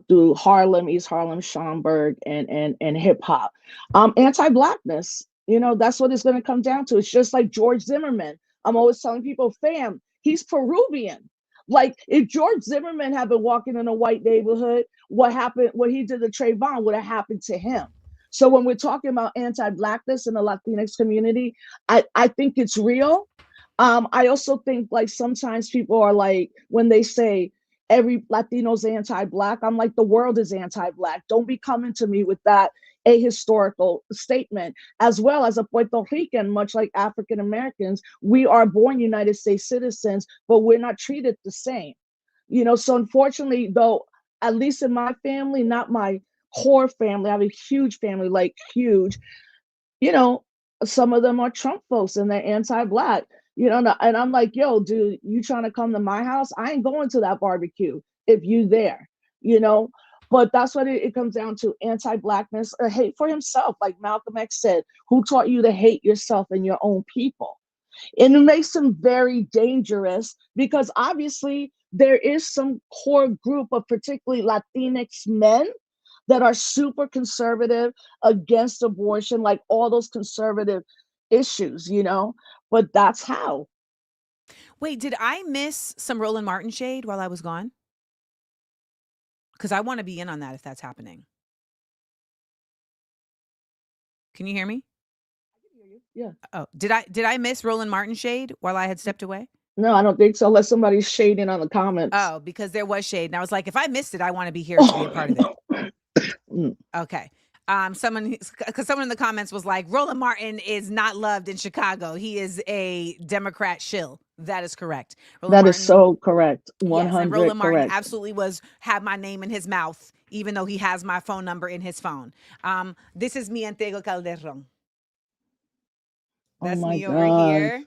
through Harlem, East Harlem, Schaumburg, and hip hop. Anti-Blackness, you know, that's what it's going to come down to. It's just like George Zimmerman. I'm always telling people, fam, he's Peruvian. Like if George Zimmerman had been walking in a white neighborhood, what he did to Trayvon would have happened to him. So when we're talking about anti-Blackness in the Latinx community, I think it's real. I also think like sometimes people are like, when they say every Latino's anti-Black, I'm like, the world is anti-Black. Don't be coming to me with that ahistorical statement. As well as a Puerto Rican, much like African Americans, we are born United States citizens, but we're not treated the same. You know, so unfortunately, though, at least in my family, not my core family, I have a huge family, like huge, you know, some of them are Trump folks and they're anti-Black, you know, and I'm like, yo, dude, you trying to come to my house? I ain't going to that barbecue if you there, you know. But that's what it comes down to: anti-Blackness, a hate for himself, like Malcolm X said. Who taught you to hate yourself and your own people? And it makes them very dangerous because obviously there is some core group of particularly Latinx men that are super conservative, against abortion, like all those conservative issues, you know. But that's how. Wait, did I miss some Roland Martin shade while I was gone? Because I want to be in on that if that's happening. Can you hear me? Yeah. Oh, did I miss Roland Martin shade while I had stepped away? No, I don't think so, unless somebody's shading on the comments. Oh, because there was shade. And I was like, if I missed it, I want to be here to be a part of it. Okay. Someone in the comments was like, Roland Martin is not loved in Chicago. He is a Democrat shill. That is correct. That is so correct. 100 yes, and Roland Martin correct. absolutely had my name in his mouth, even though he has my phone number in his phone. This is mi Antego Calderon. That's me God. over here.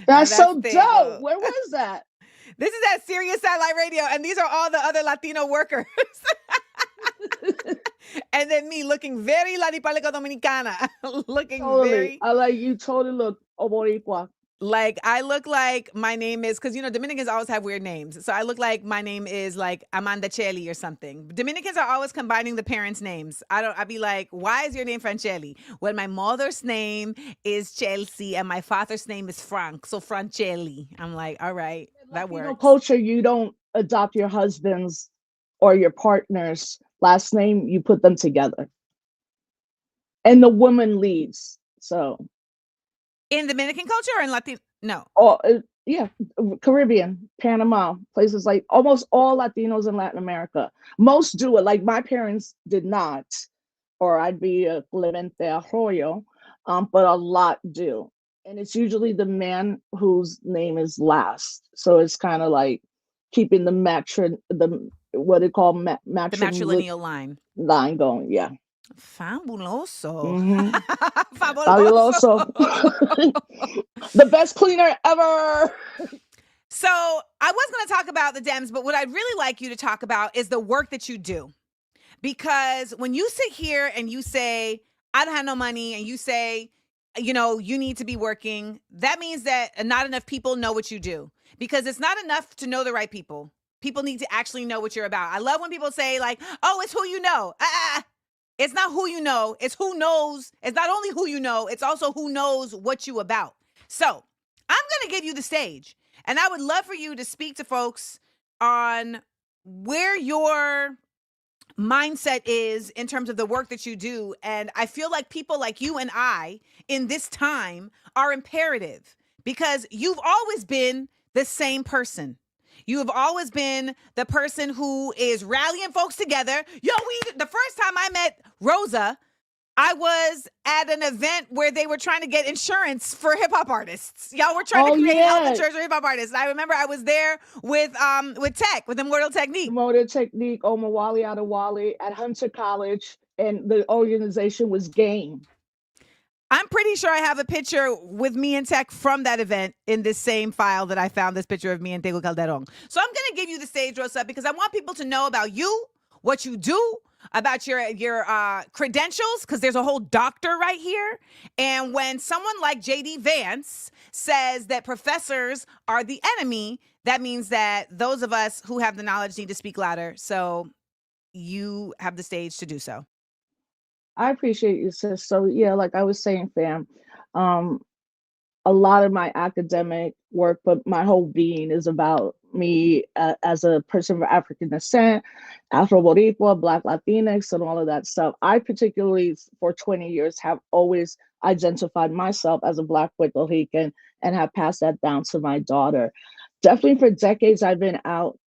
That's so dope. Where was that? This is at Sirius Satellite Radio, and these are all the other Latino workers. And then me looking very La República Dominicana. Looking totally. very. I like you totally look Boricua. Like, I look like my name is, because, Dominicans always have weird names. So I look like my name is like Amanda Chelly or something. Dominicans are always combining the parents' names. I'd be like, why is your name Franchelli? Well, my mother's name is Chelsea and my father's name is Frank. So Franchelli. I'm like, all right, that Latino works. culture, you don't adopt your husband's or your partner's last name, you put them together. And the woman leads. So, In Dominican culture or in Latin? No. yeah, Caribbean, Panama, places like almost all Latinos in Latin America. Most do it. Like my parents did not, or I'd be a Clemente Arroyo, but a lot do. And it's usually the man whose name is last. So it's kind of like keeping the what they call The matrilineal line. line going. Yeah. Fabuloso. Hmm. Fabuloso. Fabuloso. The best cleaner ever. So I was going to talk about the Dems, but what I'd really like you to talk about is the work that you do. Because when you sit here and you say, I don't have no money, and you say, you need to be working, that means that not enough people know what you do. Because it's not enough to know the right people. People need to actually know what you're about. I love when people say, like, oh, it's who you know. It's not who you know. It's who knows. It's not only who you know, it's also who knows what you about. So I'm going to give you the stage. And I would love for you to speak to folks on where your mindset is in terms of the work that you do. And I feel like people like you and I in this time are imperative because you've always been the same person. You have always been the person who is rallying folks together. The first time I met Rosa, I was at an event where they were trying to get insurance for hip hop artists. Y'all were trying to create health insurance for hip hop artists. I remember I was there with Immortal Technique. Immortal Technique, Omawali Adewale at Hunter College, and the organization was Game. I'm pretty sure I have a picture with me and Tech from that event in this same file that I found this picture of me and Tego Calderon. So I'm going to give you the stage, Rosa, because I want people to know about you, what you do, about your credentials, because there's a whole doctor right here. And when someone like J.D. Vance says that professors are the enemy, that means that those of us who have the knowledge need to speak louder. So you have the stage to do so. I appreciate you, sis. So yeah, like I was saying, fam, um, a lot of my academic work, but my whole being is about me as a person of African descent, Afro-Boricua, Black Latinx, and all of that stuff. I particularly, for 20 years, have always identified myself as a Black Puerto Rican and have passed that down to my daughter. Definitely for decades, I've been out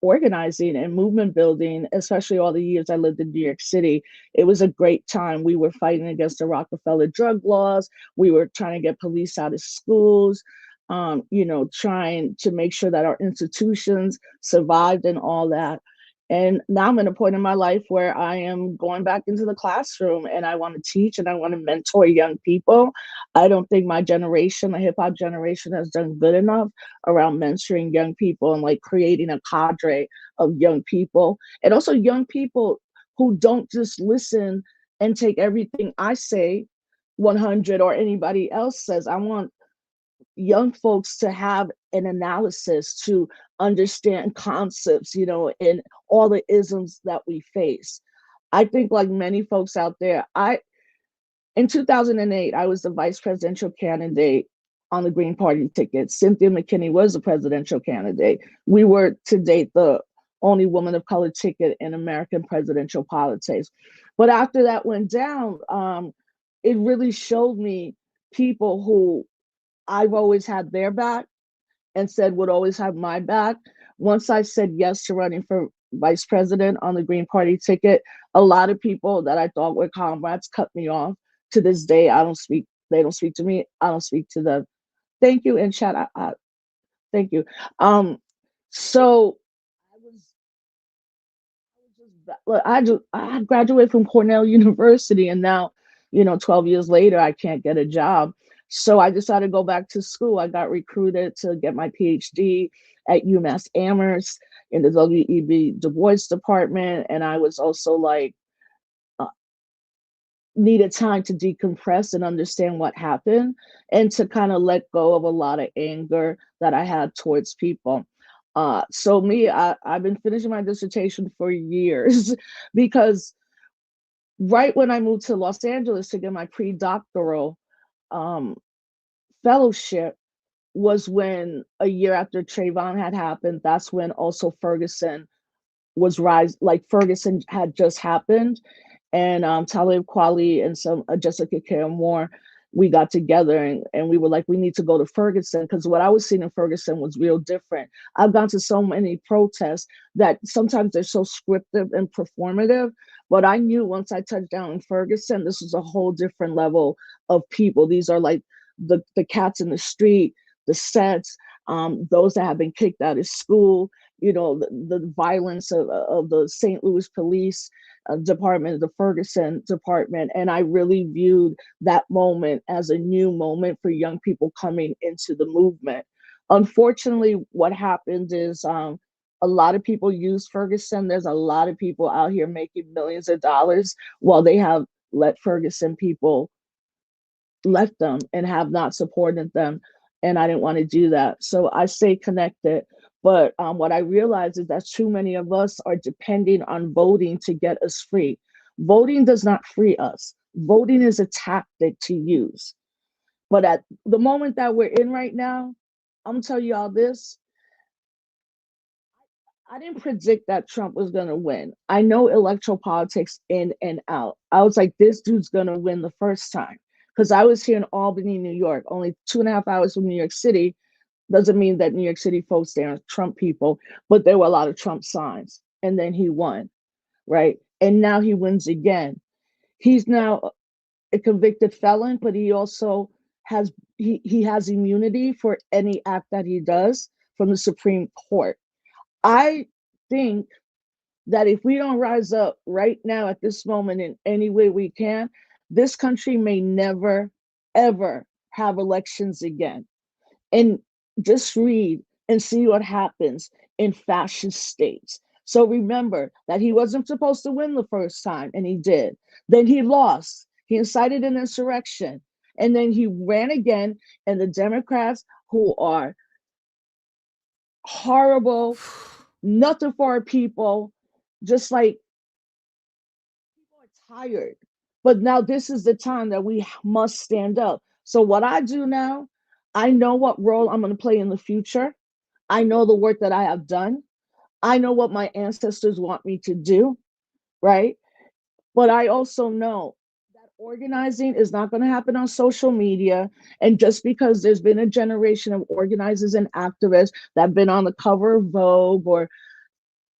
organizing and movement building, especially all the years I lived in New York City. It was a great time. We were fighting against the Rockefeller drug laws. We were trying to get police out of schools, trying to make sure that our institutions survived and all that. And now I'm at a point in my life where I am going back into the classroom and I want to teach and I want to mentor young people. I don't think my generation, the hip hop generation, has done good enough around mentoring young people and like creating a cadre of young people. And also young people who don't just listen and take everything I say 100 or anybody else says. I want young folks to have an analysis, to understand concepts, and all the isms that we face. I think like many folks out there, in 2008, I was the vice presidential candidate on the Green Party ticket. Cynthia McKinney was the presidential candidate. We were to date the only woman of color ticket in American presidential politics. But after that went down, it really showed me people who I've always had their back and said would always have my back. Once I said yes to running for vice president on the Green Party ticket, a lot of people that I thought were comrades cut me off. To this day, they don't speak to me. I don't speak to them. Thank you and chat. Thank you. So I graduated from Cornell University, and now, 12 years later, I can't get a job. So I decided to go back to school. I got recruited to get my PhD at UMass Amherst in the W.E.B. Du Bois department, and I was also like needed time to decompress and understand what happened and to kind of let go of a lot of anger that I had towards people. So me, I've been finishing my dissertation for years because right when I moved to Los Angeles to get my pre-doctoral um, fellowship was when a year after Trayvon had happened, that's when also Ferguson was rise like Ferguson had just happened, and Talib Kweli and some Jessica Care Moore, we got together and we were like, we need to go to Ferguson because what I was seeing in Ferguson was real different. I've gone to so many protests that sometimes they're so scripted and performative, but I knew once I touched down in Ferguson, this was a whole different level of people. These are like the cats in the street, the sets, those that have been kicked out of school, you know, the violence of the St. Louis police department, the Ferguson department. And I really viewed that moment as a new moment for young people coming into the movement. Unfortunately, what happened is a lot of people use Ferguson. There's a lot of people out here making millions of dollars while they have let Ferguson people left them and have not supported them. And I didn't want to do that. So I stay connected. But what I realize is that too many of us are depending on voting to get us free. Voting does not free us. Voting is a tactic to use. But at the moment that we're in right now, I'm gonna tell you all this. I didn't predict that Trump was gonna win. I know electoral politics in and out. I was like, this dude's gonna win the first time. Because I was here in Albany, New York, only 2.5 hours from New York City. Doesn't mean that New York City folks, they are Trump people, but there were a lot of Trump signs. And then he won, right? And now he wins again. He's now a convicted felon, but he also he has immunity for any act that he does from the Supreme Court. I think that if we don't rise up right now at this moment in any way we can, this country may never, ever have elections again. And just read and see what happens in fascist states. So remember that he wasn't supposed to win the first time, and he did. Then he lost. He incited an insurrection. And then he ran again, and the Democrats, who are horrible, nothing for our people, just like people are tired. But now this is the time that we must stand up. So what I do now, I know what role I'm going to play in the future. I know the work that I have done. I know what my ancestors want me to do, right? But I also know that organizing is not going to happen on social media. And just because there's been a generation of organizers and activists that have been on the cover of Vogue or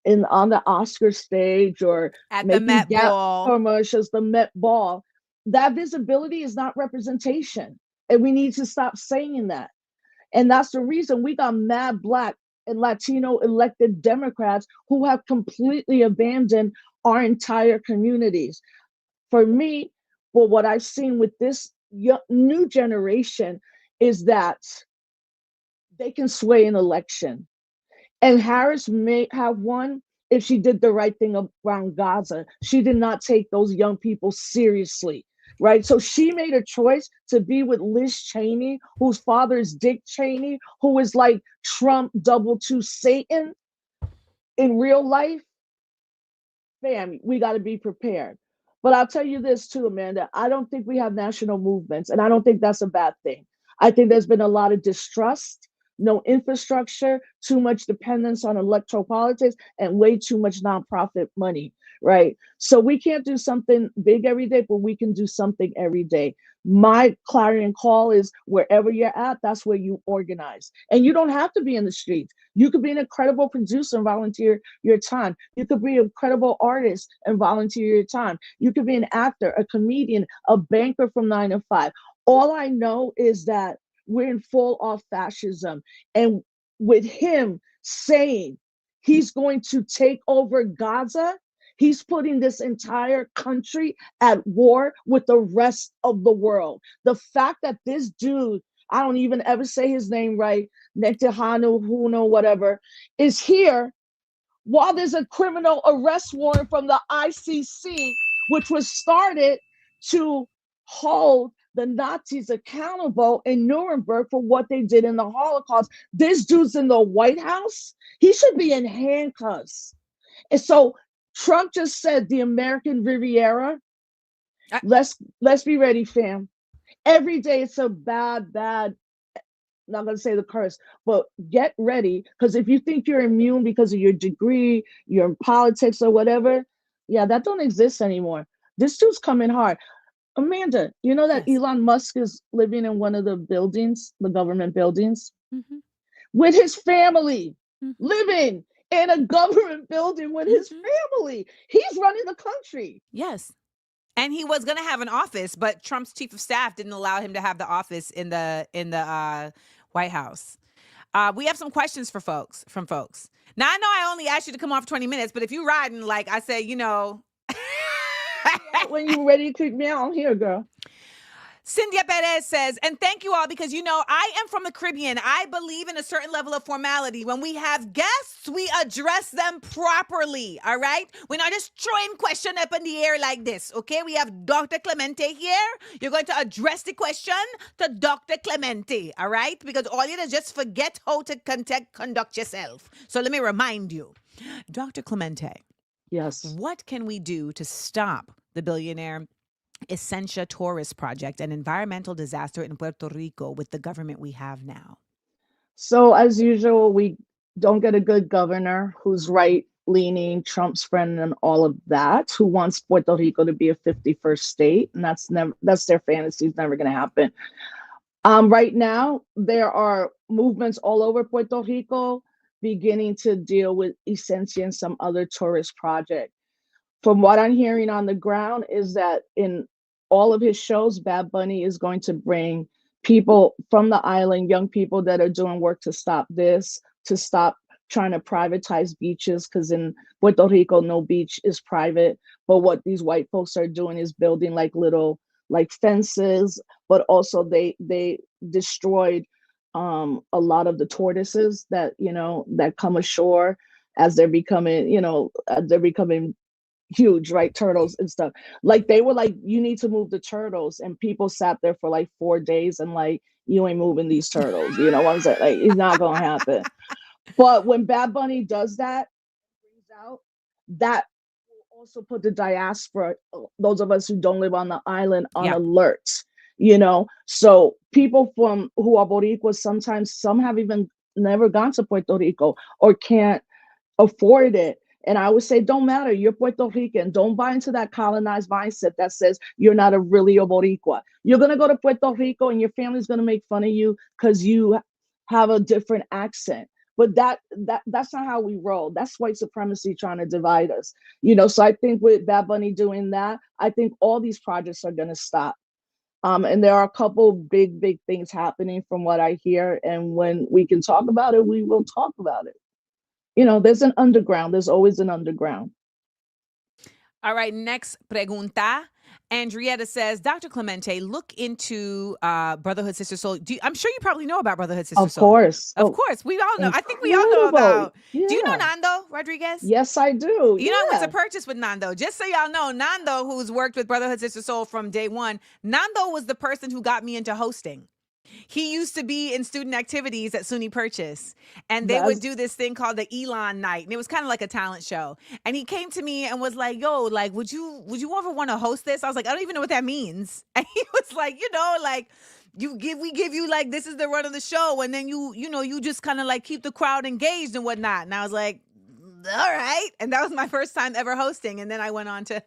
on the Oscar stage or At the making Met Gap Ball. commercials, the Met Ball, that visibility is not representation. And we need to stop saying that. And that's the reason we got mad Black and Latino elected Democrats who have completely abandoned our entire communities. For me, well, what I've seen with this new generation is that they can sway an election. And Harris may have won if she did the right thing around Gaza. She did not take those young people seriously, right? So she made a choice to be with Liz Cheney, whose father is Dick Cheney, who is like Trump double to Satan in real life. Fam, we got to be prepared. But I'll tell you this too, Amanda. I don't think we have national movements, and I don't think that's a bad thing. I think there's been a lot of distrust, no infrastructure, too much dependence on electoral politics, and way too much nonprofit money, right? So we can't do something big every day, but we can do something every day. My clarion call is wherever you're at, that's where you organize. And you don't have to be in the streets. You could be an incredible producer and volunteer your time. You could be an incredible artist and volunteer your time. You could be an actor, a comedian, a banker from 9 to 5. All I know is that we're in full off fascism. And with him saying he's going to take over Gaza, he's putting this entire country at war with the rest of the world. The fact that this dude, I don't even ever say his name right, Netanyahu, Huno, whatever, is here while there's a criminal arrest warrant from the ICC, which was started to hold the Nazis accountable in Nuremberg for what they did in the Holocaust. This dude's in the White House. He should be in handcuffs. And so Trump just said the American Riviera. Let's be ready, fam. Every day it's a bad, not gonna say the curse, but get ready. Because if you think you're immune because of your degree, you're in politics or whatever, yeah, that don't exist anymore. This dude's coming hard. Amanda, you know that Yes. Elon Musk is living in one of the buildings, the government buildings, Mm-hmm. with his family, Mm-hmm. living in a government building with his family. He's running the country. Yes. And he was going to have an office, but Trump's chief of staff didn't allow him to have the office in the White House. We have some questions from folks. Now, I know I only asked you to come on for 20 minutes, but if you riding, like I say, you know. When you ready to kick me out, I'm here, girl. Cynthia Perez says, and thank you all because, you know, I am from the Caribbean. I believe in a certain level of formality. When we have guests, we address them properly, all right? We're not just throwing question up in the air like this, okay? We have Dr. Clemente here. You're going to address the question to Dr. Clemente, all right? Because all you do is just forget how to conduct yourself. So let me remind you, Dr. Clemente. Yes. What can we do to stop the billionaire Essentia Tourist Project, an environmental disaster in Puerto Rico with the government we have now? So as usual, we don't get a good governor who's right-leaning, Trump's friend, and all of that, who wants Puerto Rico to be a 51st state, and that's their fantasy. It's never going to happen. Right now, there are movements all over Puerto Rico beginning to deal with Essentia and some other tourist project. From what I'm hearing on the ground is that in all of his shows, Bad Bunny is going to bring people from the island, young people that are doing work to stop this, to stop trying to privatize beaches, because in Puerto Rico, no beach is private. But what these white folks are doing is building like little like fences, but also they destroyed a lot of the tortoises that, you know, that come ashore as they're becoming, you know, they're becoming huge, right? Turtles and stuff. Like they were like, you need to move the turtles, and people sat there for like 4 days and like, you ain't moving these turtles. You know what I'm saying? Like, it's not gonna happen. But when Bad Bunny does that, brings out that will also put the diaspora, those of us who don't live on the island, on alert. You know, so people from who are Boricuas, sometimes some have even never gone to Puerto Rico or can't afford it. And I would say, don't matter. You're Puerto Rican. Don't buy into that colonized mindset that says you're not a really a Boricua. You're going to go to Puerto Rico and your family's going to make fun of you because you have a different accent. But that's not how we roll. That's white supremacy trying to divide us. You know, so I think with Bad Bunny doing that, I think all these projects are going to stop. And there are a couple big things happening from what I hear. And when we can talk about it, we will talk about it. You know, there's an underground. There's always an underground. All right, next pregunta. Andrietta says, Dr. Clemente, look into Brotherhood Sister Soul. I'm sure you probably know about Brotherhood Sister Soul. Of course. We all know. I think we all know about. Yeah. Do you know Nando Rodriguez? Yes, I do. You know, I went to purchase with Nando. Just so y'all know, Nando, who's worked with Brotherhood Sister Soul from day one, Nando was the person who got me into hosting. He used to be in student activities at SUNY Purchase, and they would do this thing called the Elon Night, and it was kind of like a talent show. And he came to me and was like, "Yo, like, would you ever want to host this?" I was like, "I don't even know what that means." And he was like, "You know, like, we give you like this is the run of the show, and then you just kind of like keep the crowd engaged and whatnot." And I was like, all right. And that was my first time ever hosting. And then I went on to,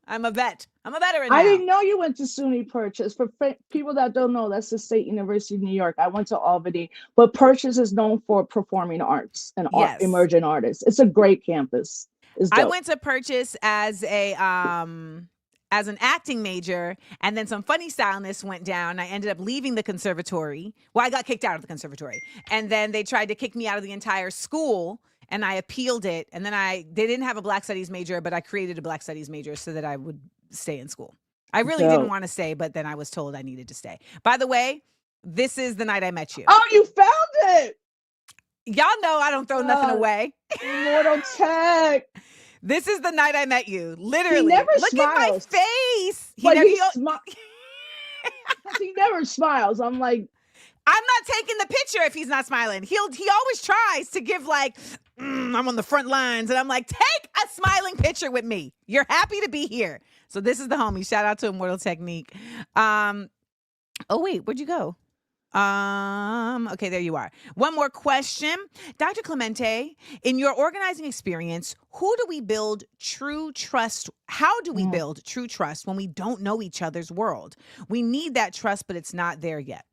I'm a vet. I'm a veteran now. I didn't know you went to SUNY Purchase. For people that don't know, that's the State University of New York. I went to Albany, but Purchase is known for performing arts and emerging artists. It's a great campus. I went to Purchase as an acting major, and then some funny stylists went down. I ended up leaving the conservatory. Well, I got kicked out of the conservatory. And then they tried to kick me out of the entire school. And I appealed it. And then they didn't have a Black Studies major, but I created a Black Studies major so that I would stay in school. I really didn't want to stay, but then I was told I needed to stay. By the way, this is the night I met you. Oh, you found it. Y'all know I don't throw nothing away. Immortal Tech. This is the night I met you. He Literally. never Look at my smiles, face. but never, he smiles because he never smiles. I'm like, I'm not taking the picture if he's not smiling. He always tries to give like, I'm on the front lines. And I'm like, take a smiling picture with me. You're happy to be here. So this is the homie. Shout out to Immortal Technique. Oh, wait, where'd you go? Okay, there you are. One more question. Dr. Clemente, in your organizing experience, who do we build true trust? How do we build true trust when we don't know each other's world? We need that trust, but it's not there yet.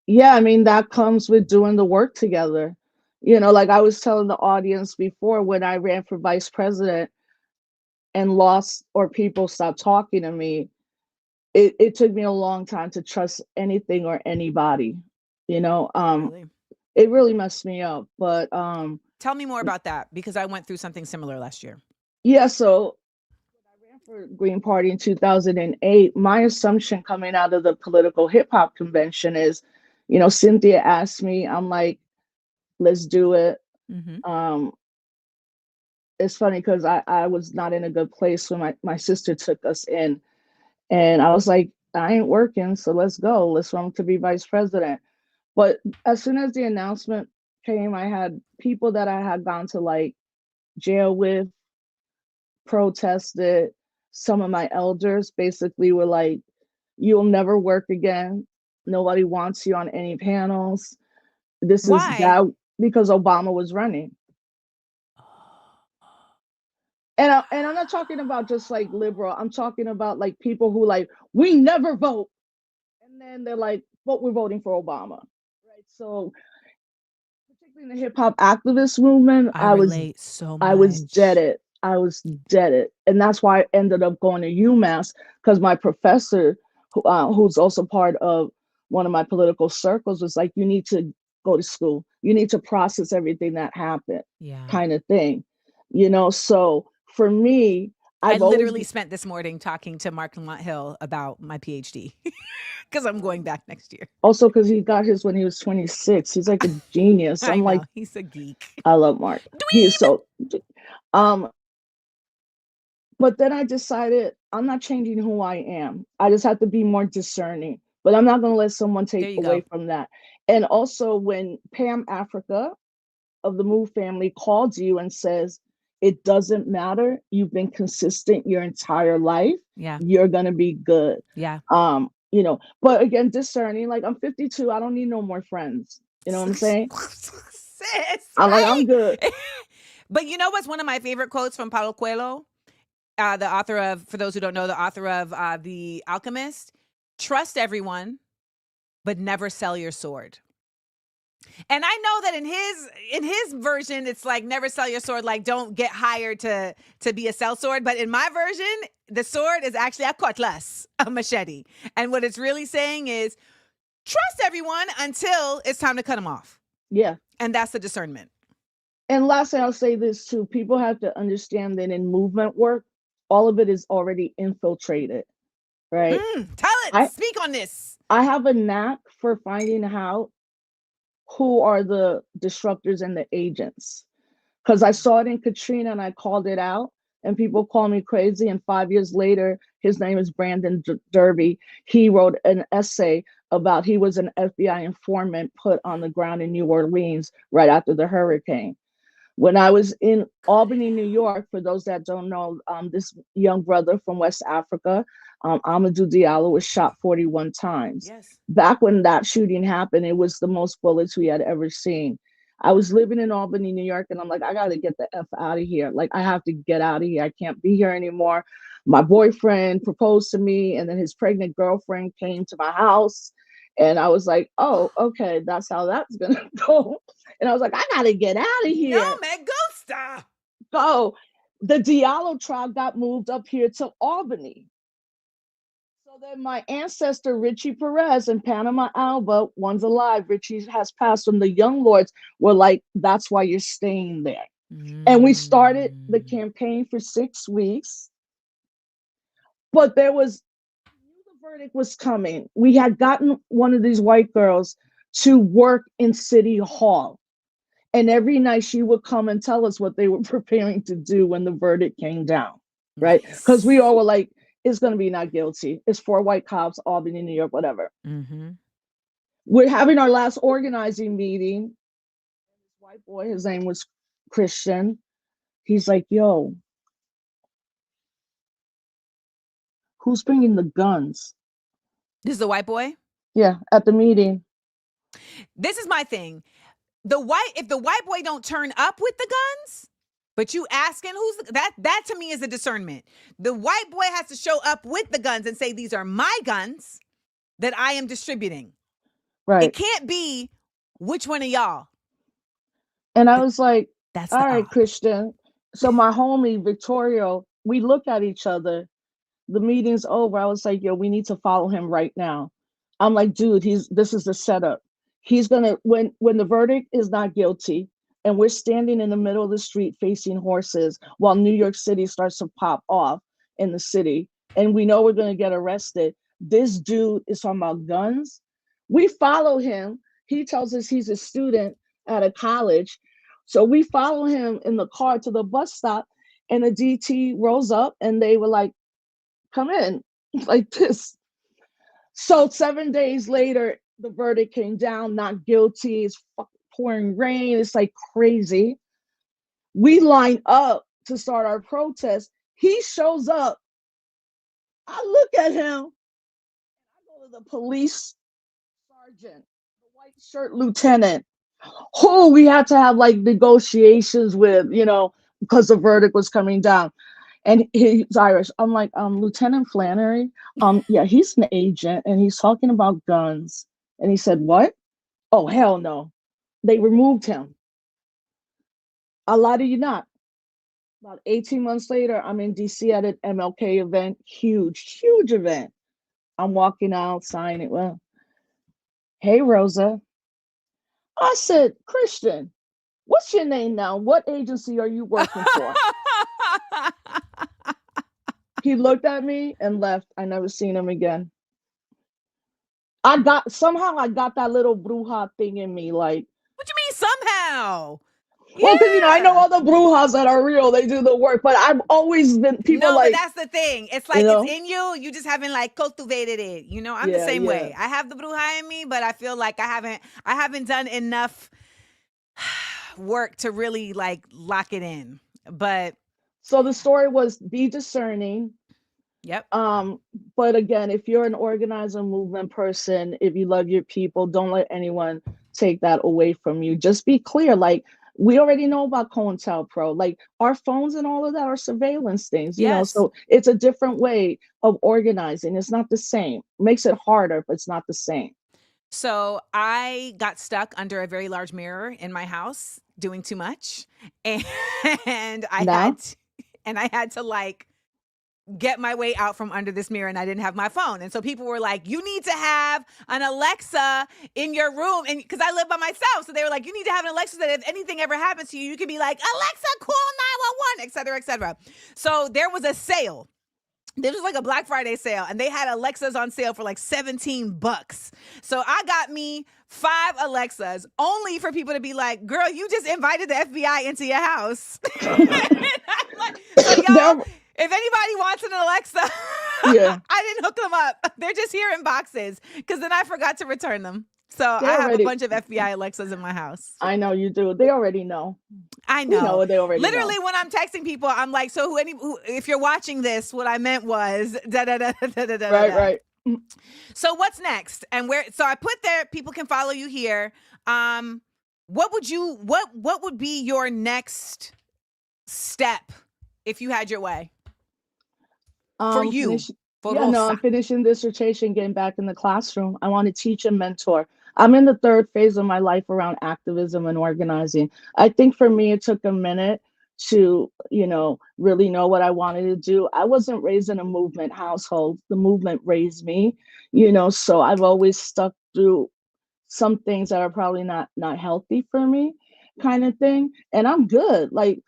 yeah, I mean, that comes with doing the work together. Like I was telling the audience before, when I ran for vice president and lost, or people stopped talking to me, it took me a long time to trust anything or anybody. Really? It really messed me up. But Tell me more about that, because I went through something similar last year. yeah, so when I ran for Green Party in 2008, my assumption coming out of the political hip hop convention is, Cynthia asked me, I'm like, let's do it. Mm-hmm. It's funny because I was not in a good place when my sister took us in. And I was like, I ain't working, so let's go. Let's run to be vice president. But as soon as the announcement came, I had people that I had gone to like jail with, protested. Some of my elders basically were like, you'll never work again. Nobody wants you on any panels. This is Why? that because Obama was running. And I'm not talking about just like liberal. I'm talking about like people who like, we never vote. And then they're like, but we're voting for Obama. Right. So particularly in the hip hop activist movement, I relate so I was dead much. it. I was dead it. And that's why I ended up going to UMass, because my professor, who's also part of one of my political circles, was like, you need to go to school. You need to process everything that happened, Yeah. kind of thing. So for me, I I've always literally spent this morning talking to Mark Lamont Hill about my PhD because I'm going back next year. also, because he got his when he was 26. He's like a genius. I I'm like, know. He's a geek. I love Mark. He is so um but then I decided I'm not changing who I am. I just have to be more discerning. But I'm not going to let someone There take you away go. from that. And also, when Pam Africa of the Move family calls you and says, it doesn't matter, you've been consistent your entire life, Yeah. you're going to be good. Yeah. But again, discerning, like I'm 52, I don't need no more friends. You know what I'm saying? Sis, I'm like, I'm right? good. But you know what's one of my favorite quotes from Paulo Coelho? The author of, for those who don't know, the author of The Alchemist. Trust everyone, but never sell your sword. And I know that in his version, it's like never sell your sword, like don't get hired to be a sellsword. But in my version, the sword is actually a cutlass, a machete. And what it's really saying is trust everyone until it's time to cut them off. Yeah. And that's the discernment. And lastly, I'll say this too. People have to understand that in movement work, all of it is already infiltrated, right? Tell it. I Speak on this. I have a knack for finding out who are the disruptors and the agents. Because I saw it in Katrina and I called it out, and people call me crazy. And 5 years later, his name is Brandon Derby. He wrote an essay about he was an FBI informant put on the ground in New Orleans right after the hurricane. When I was in Albany, New York, for those that don't know, this young brother from West Africa, Amadou Diallo, was shot 41 times. Yes. Back when that shooting happened, it was the most bullets we had ever seen. I was living in Albany, New York, and I'm like, I got to get the F out of here. Like, I have to get out of here. I can't be here anymore. My boyfriend proposed to me, and then his pregnant girlfriend came to my house. And I was like, oh, okay, that's how that's going to go. And I was like, I got to get out of here. No, me gusta. So the Diallo tribe got moved up here to Albany. So then my ancestor, Richie Perez in Panama Alba, one's alive, Richie has passed, from the Young Lords were like, that's why you're staying there. And we started the campaign for 6 weeks. But there was, the verdict was coming. We had gotten one of these white girls to work in City Hall. And every night she would come and tell us what they were preparing to do when the verdict came down, right? Because we Nice. all were like, it's going to be not guilty. It's 4 white cops, Albany, New York, whatever. Mm-hmm. We're having our last organizing meeting. This white boy, his name was Christian. He's like, yo, who's bringing the guns? This is a white boy. Yeah, at the meeting. This is my thing. If the white boy don't turn up with the guns, but you asking that to me is a discernment. The white boy has to show up with the guns and say, these are my guns that I am distributing. Right. It can't be which one of y'all. And I was like, That's all the right, odd. Christian. So my homie, Victoria, we look at each other. The meeting's over. I was like, yo, we need to follow him right now. I'm like, dude, this is the setup. He's gonna, when the verdict is not guilty, and we're standing in the middle of the street facing horses while New York City starts to pop off in the city, and we know we're gonna get arrested. This dude is talking about guns. We follow him. He tells us he's a student at a college. So we follow him in the car to the bus stop, and the DT rolls up and they were like, come in, like this. So 7 days later, the verdict came down, not guilty. It's pouring rain. It's like crazy. We line up to start our protest. He shows up. I look at him. I go to the police sergeant, the white shirt lieutenant, who we had to have like negotiations with, because the verdict was coming down. And he's Irish. I'm like, Lieutenant Flannery. Yeah, he's an agent and he's talking about guns. And he said, what? Oh, hell no. They removed him. I lie to you not. About 18 months later, I'm in DC at an MLK event. Huge, huge event. I'm walking out, signing. Well, hey, Rosa. I said, Christian, what's your name now? What agency are you working for? He looked at me and left. I never seen him again. I got that little bruja thing in me, like. What you mean somehow? Well, because I know all the brujas that are real, they do the work, but I've always been No, like. but that's the thing. It's like it's in you. You just haven't like cultivated it. I'm the same way. I have the bruja in me, but I feel like I haven't done enough work to really like lock it in. But so the story was be discerning. Yep. But again, if you're an organizer movement person, if you love your people, don't let anyone take that away from you. Just be clear. Like, we already know about COINTELPRO. Like, our phones and all of that are surveillance things, so it's a different way of organizing. It's not the same. It makes it harder, but it's not the same. So I got stuck under a very large mirror in my house doing too much. And I had to like get my way out from under this mirror, and I didn't have my phone. And so people were like, you need to have an Alexa in your room. And because I live by myself. So they were like, you need to have an Alexa that if anything ever happens to you, you could be like, Alexa, call 911, et cetera, et cetera. So there was a sale. This was like a Black Friday sale, and they had Alexas on sale for like $17. So I got me 5 Alexas only for people to be like, girl, you just invited the FBI into your house. Like, so y'all, if anybody wants an Alexa, I didn't hook them up. They're just here in boxes because then I forgot to return them. So I have a bunch of FBI Alexas in my house. I know you do. They already know. I know. You know they already Literally, know. when I'm texting people, I'm like, so if you're watching this, what I meant was da da da da da da. Right. So what's next? And so I put there, people can follow you here. What would be your next step if you had your way? For you. I'm finishing dissertation, getting back in the classroom. I want to teach and mentor. I'm in the 3rd phase of my life around activism and organizing. I think for me, it took a minute to, really know what I wanted to do. I wasn't raised in a movement household. The movement raised me, so I've always stuck through some things that are probably not healthy for me, kind of thing. And I'm good. Like,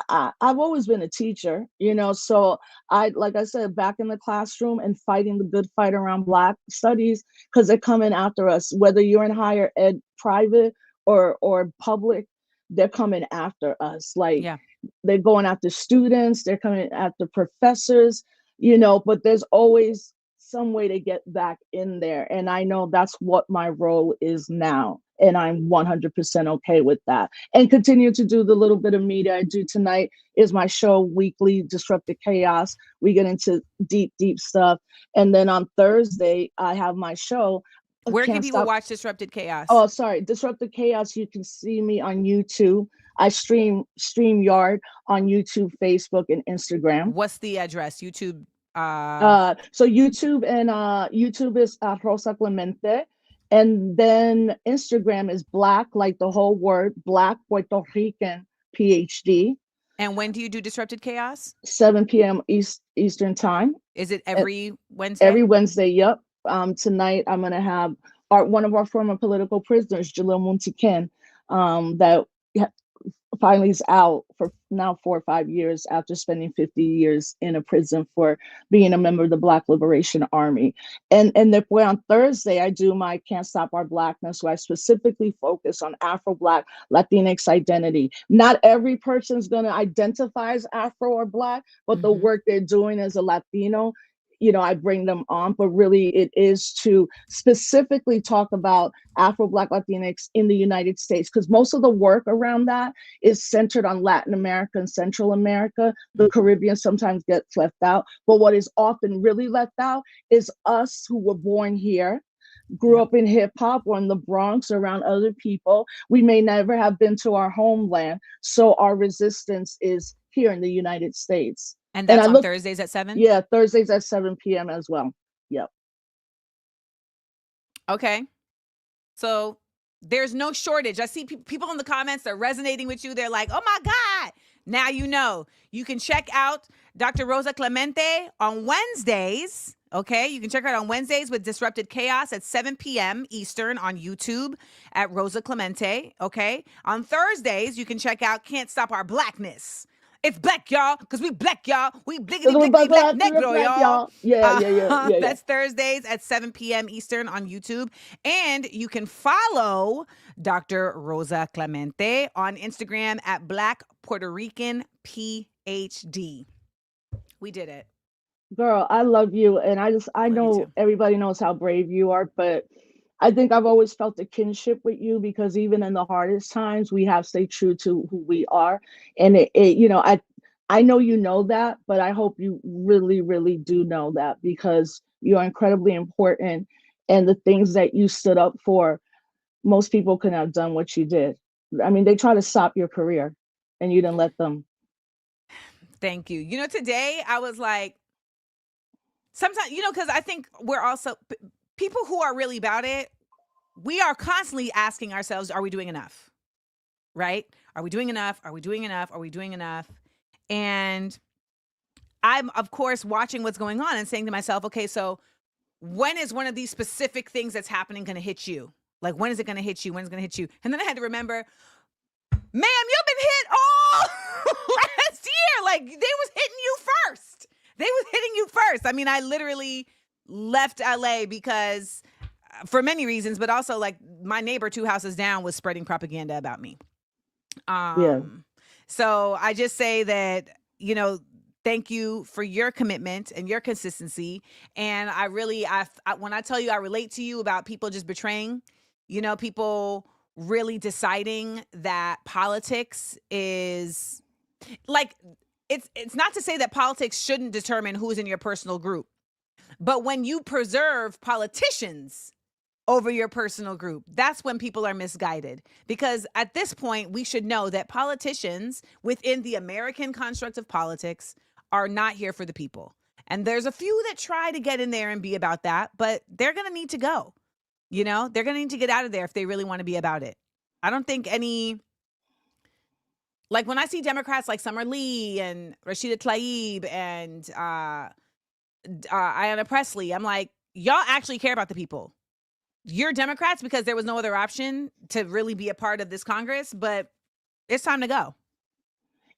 I've always been a teacher, so like I said, back in the classroom and fighting the good fight around Black studies, because they're coming after us, whether you're in higher ed, private or public. they're coming after us. Like Yeah. they're going after students, they're coming after professors, but there's always some way to get back in there. And I know that's what my role is now. And I'm 100% okay with that. And continue to do the little bit of media I do tonight is my show weekly, Disrupted Chaos. We get into deep, deep stuff. And then on Thursday, I have my show. Where can Can't people Stop. watch Disrupted Chaos? Oh, sorry. Disrupted Chaos. You can see me on YouTube. I StreamYard on YouTube, Facebook, and Instagram. What's the address? YouTube. So YouTube is Rosa Clemente. And then Instagram is Black, like the whole word, Black Puerto Rican PhD. And when do you do Disrupted Chaos? 7 p.m. Eastern time. Is it every Wednesday? Every Wednesday, yep. Tonight I'm gonna have one of our former political prisoners, Jalil Muntikin, that finally is out for now 4 or 5 years after spending 50 years in a prison for being a member of the Black Liberation Army. And then on Thursday, I do my Can't Stop Our Blackness, where I specifically focus on Afro-Black Latinx identity. Not every person's gonna identify as Afro or Black, but the work they're doing as a Latino, I bring them on, but really it is to specifically talk about Afro-Black Latinx in the United States, because most of the work around that is centered on Latin America and Central America. The Caribbean sometimes gets left out, but what is often really left out is us who were born here, grew up in hip hop or in the Bronx around other people. We may never have been to our homeland, so our resistance is here in the United States. And that's on Thursdays at 7? Yeah, Thursdays at 7 p.m. as well. Yep. Okay. So there's no shortage. I see people in the comments are resonating with you. They're like, oh my God. Now you know. You can check out Dr. Rosa Clemente on Wednesdays. Okay, you can check her out on Wednesdays with Disrupted Chaos at 7 p.m. Eastern on YouTube at Rosa Clemente. Okay. On Thursdays, you can check out Can't Stop Our Blackness. It's black, y'all, because we black, y'all. We blickety black negro, y'all. Yeah. That's Thursdays at 7 p.m. Eastern on YouTube. And you can follow Dr. Rosa Clemente on Instagram at Black Puerto Rican PhD. We did it. Girl, I love you. And I know everybody knows how brave you are, but I think I've always felt a kinship with you, because even in the hardest times, we have stayed true to who we are. And I know you know that, but I hope you really, really do know that, because you are incredibly important. And the things that you stood up for, most people couldn't have done what you did. I mean, they try to stop your career and you didn't let them. Thank you. Today I was like, sometimes, because I think we're also people who are really about it. We are constantly asking ourselves, are we doing enough? Right? Are we doing enough? Are we doing enough? Are we doing enough? And I'm, of course, watching what's going on and saying to myself, okay, so when is one of these specific things that's happening going to hit you? Like, when is it going to hit you? When is it going to hit you? And then I had to remember, ma'am, you've been hit all last year. Like, they was hitting you first. They was hitting you first. I mean, I literally left LA because for many reasons, but also like my neighbor 2 houses down was spreading propaganda about me. So I just say that, thank you for your commitment and your consistency. And I really, when I tell you I relate to you about people just betraying, people really deciding that politics is like, it's not to say that politics shouldn't determine who's in your personal group, but when you preserve politicians over your personal group, that's when people are misguided. Because at this point, we should know that politicians within the American construct of politics are not here for the people. And there's a few that try to get in there and be about that, but they're going to need to go. They're going to need to get out of there if they really want to be about it. I don't think like when I see Democrats like Summer Lee and Rashida Tlaib and Ayanna Pressley, I'm like, y'all actually care about the people. You're Democrats because there was no other option to really be a part of this Congress, but it's time to go.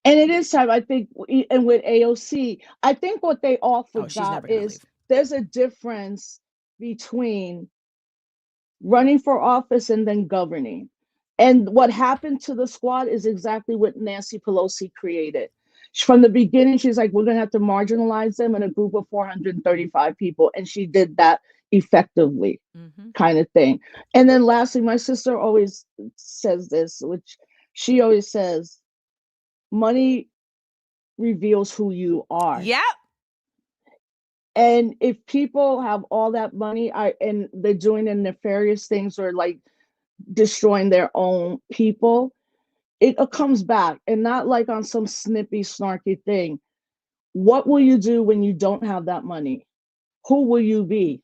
And it is time, I think, and with AOC, I think what they all forgot is there's a difference between running for office and then governing. And what happened to the squad is exactly what Nancy Pelosi created. From the beginning, she's like, we're going to have to marginalize them in a group of 435 people. And she did that effectively, kind of thing. And then lastly, my sister always says this, which she always says, money reveals who you are. Yep. And if people have all that money and they're doing the nefarious things or like destroying their own people, it comes back, and not like on some snippy, snarky thing. What will you do when you don't have that money? Who will you be?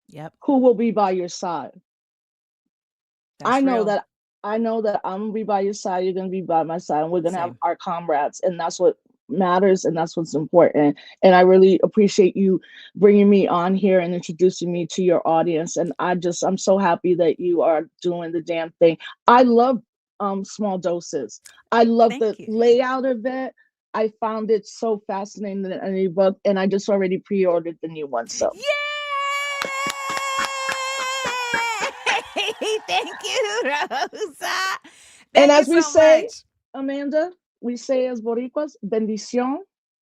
Yep. Who will be by your side? That's I know real. that I'm gonna be by your side, you're gonna be by my side, and we're gonna have Same. our comrades, and that's what matters, and that's what's important. And I really appreciate you bringing me on here and introducing me to your audience. And I'm so happy that you are doing the damn thing. I love Small Doses. I love Thank the you. layout of it. I found it so fascinating in a book, and I just already pre-ordered the new one. So Yay! Thank you, Rosa. and Thank you as we so say, much. Amanda, we say as Boricuas, bendición,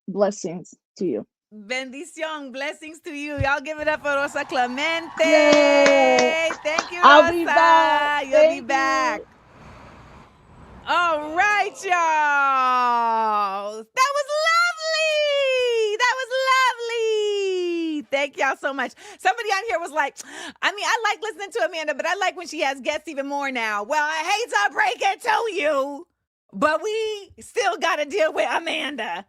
blessings to you. Bendición, blessings to you. Y'all give it up for Rosa Clemente. Yay! Thank you, Rosa. I'll be back. You'll be Thank back. you. All right, y'all. That was lovely. That was lovely. Thank y'all so much. Somebody on here was like, I mean, I like listening to Amanda, but I like when she has guests even more now. Well, I hate to break it to you, but we still got to deal with Amanda.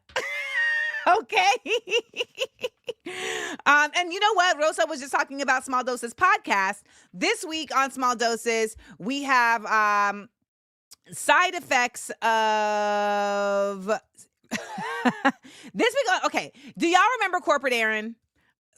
Okay. And you know what? Rosa was just talking about Small Doses podcast. This week on Small Doses, we have side effects of this week. Okay. Do y'all remember Corporate Aaron?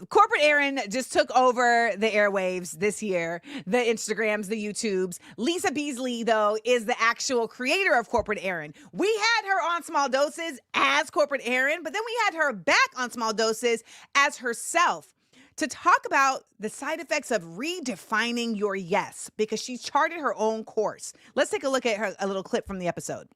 Corporate Aaron just took over the airwaves this year, the Instagrams, the YouTubes. Lisa Beasley, though, is the actual creator of Corporate Aaron. We had her on Small Doses as Corporate Aaron, but then we had her back on Small Doses as herself to talk about the side effects of redefining your yes, because she charted her own course. Let's take a look at a little clip from the episode.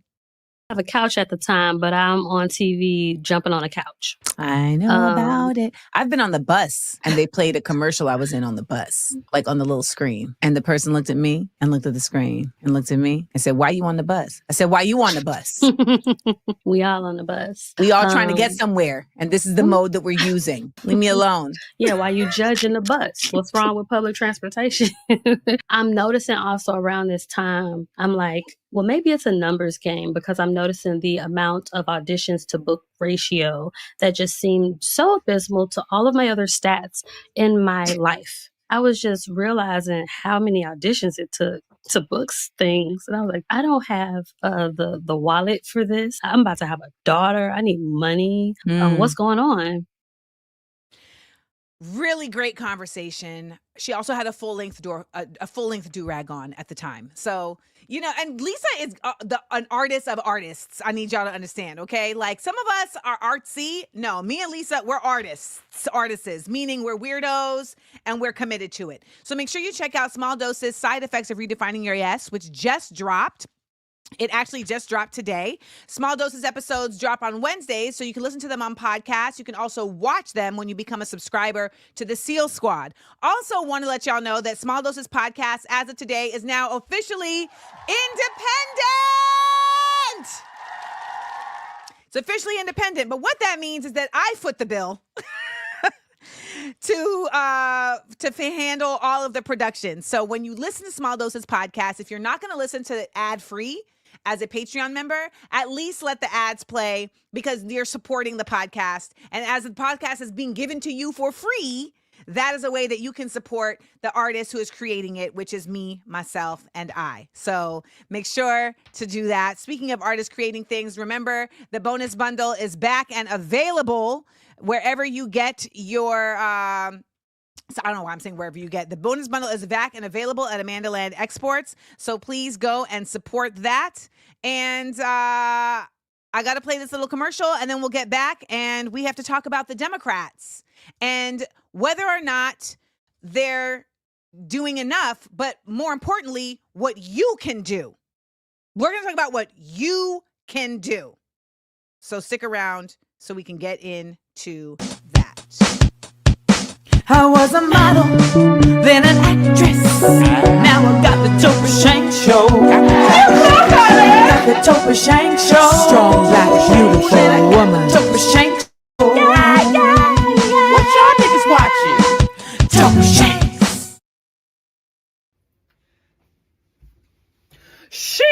I have a couch at the time, but I'm on TV jumping on a couch. I know about it. I've been on the bus and they played a commercial I was in on the bus, like on the little screen. And the person looked at me and looked at the screen and looked at me and said, why you on the bus? I said, why you on the bus? We all on the bus. We all trying to get somewhere. And this is the mode that we're using. Leave me alone. Yeah, why you judging the bus? What's wrong with public transportation? I'm noticing also around this time, I'm like, well, maybe it's a numbers game, because I'm noticing the amount of auditions to book ratio that just seemed so abysmal to all of my other stats in my life. I was just realizing how many auditions it took to book things. And I was like, I don't have the wallet for this. I'm about to have a daughter. I need money. What's going on? Really great conversation. She also had a full length do-rag on at the time. So, you know, and Lisa is an artist of artists. I need y'all to understand, okay? Like, some of us are artsy. No, me and Lisa, we're artists, meaning we're weirdos and we're committed to it. So make sure you check out Small Doses, Side Effects of Redefining Your Yes, which just dropped. It actually just dropped today. Small Doses episodes drop on Wednesdays, so you can listen to them on podcasts. You can also watch them when you become a subscriber to the SEAL Squad. Also want to let y'all know that Small Doses podcast, as of today, is now officially independent. It's officially independent, but what that means is that I foot the bill to handle all of the production. So when you listen to Small Doses podcast, if you're not going to listen to it ad-free as a Patreon member, at least let the ads play, because you're supporting the podcast. And as the podcast is being given to you for free, that is a way that you can support the artist who is creating it, which is me, myself, and I. So make sure to do that. Speaking of artists creating things, remember the bonus bundle is back and available wherever you get your so I don't know why I'm saying wherever you get. The bonus bundle is back and available at AmandaLand Exports. So please go and support that. And I got to play this little commercial, and then we'll get back, and we have to talk about the Democrats and whether or not they're doing enough, but more importantly, what you can do We're going to talk about what you can do. So stick around so we can get into that. I was a model, then an actress. Now I got the Topa Shank Show. Got the Topa Shank Show. Strong, black, beautiful woman. Topa Shank Show. What y'all niggas watching? Topa Shanks. She's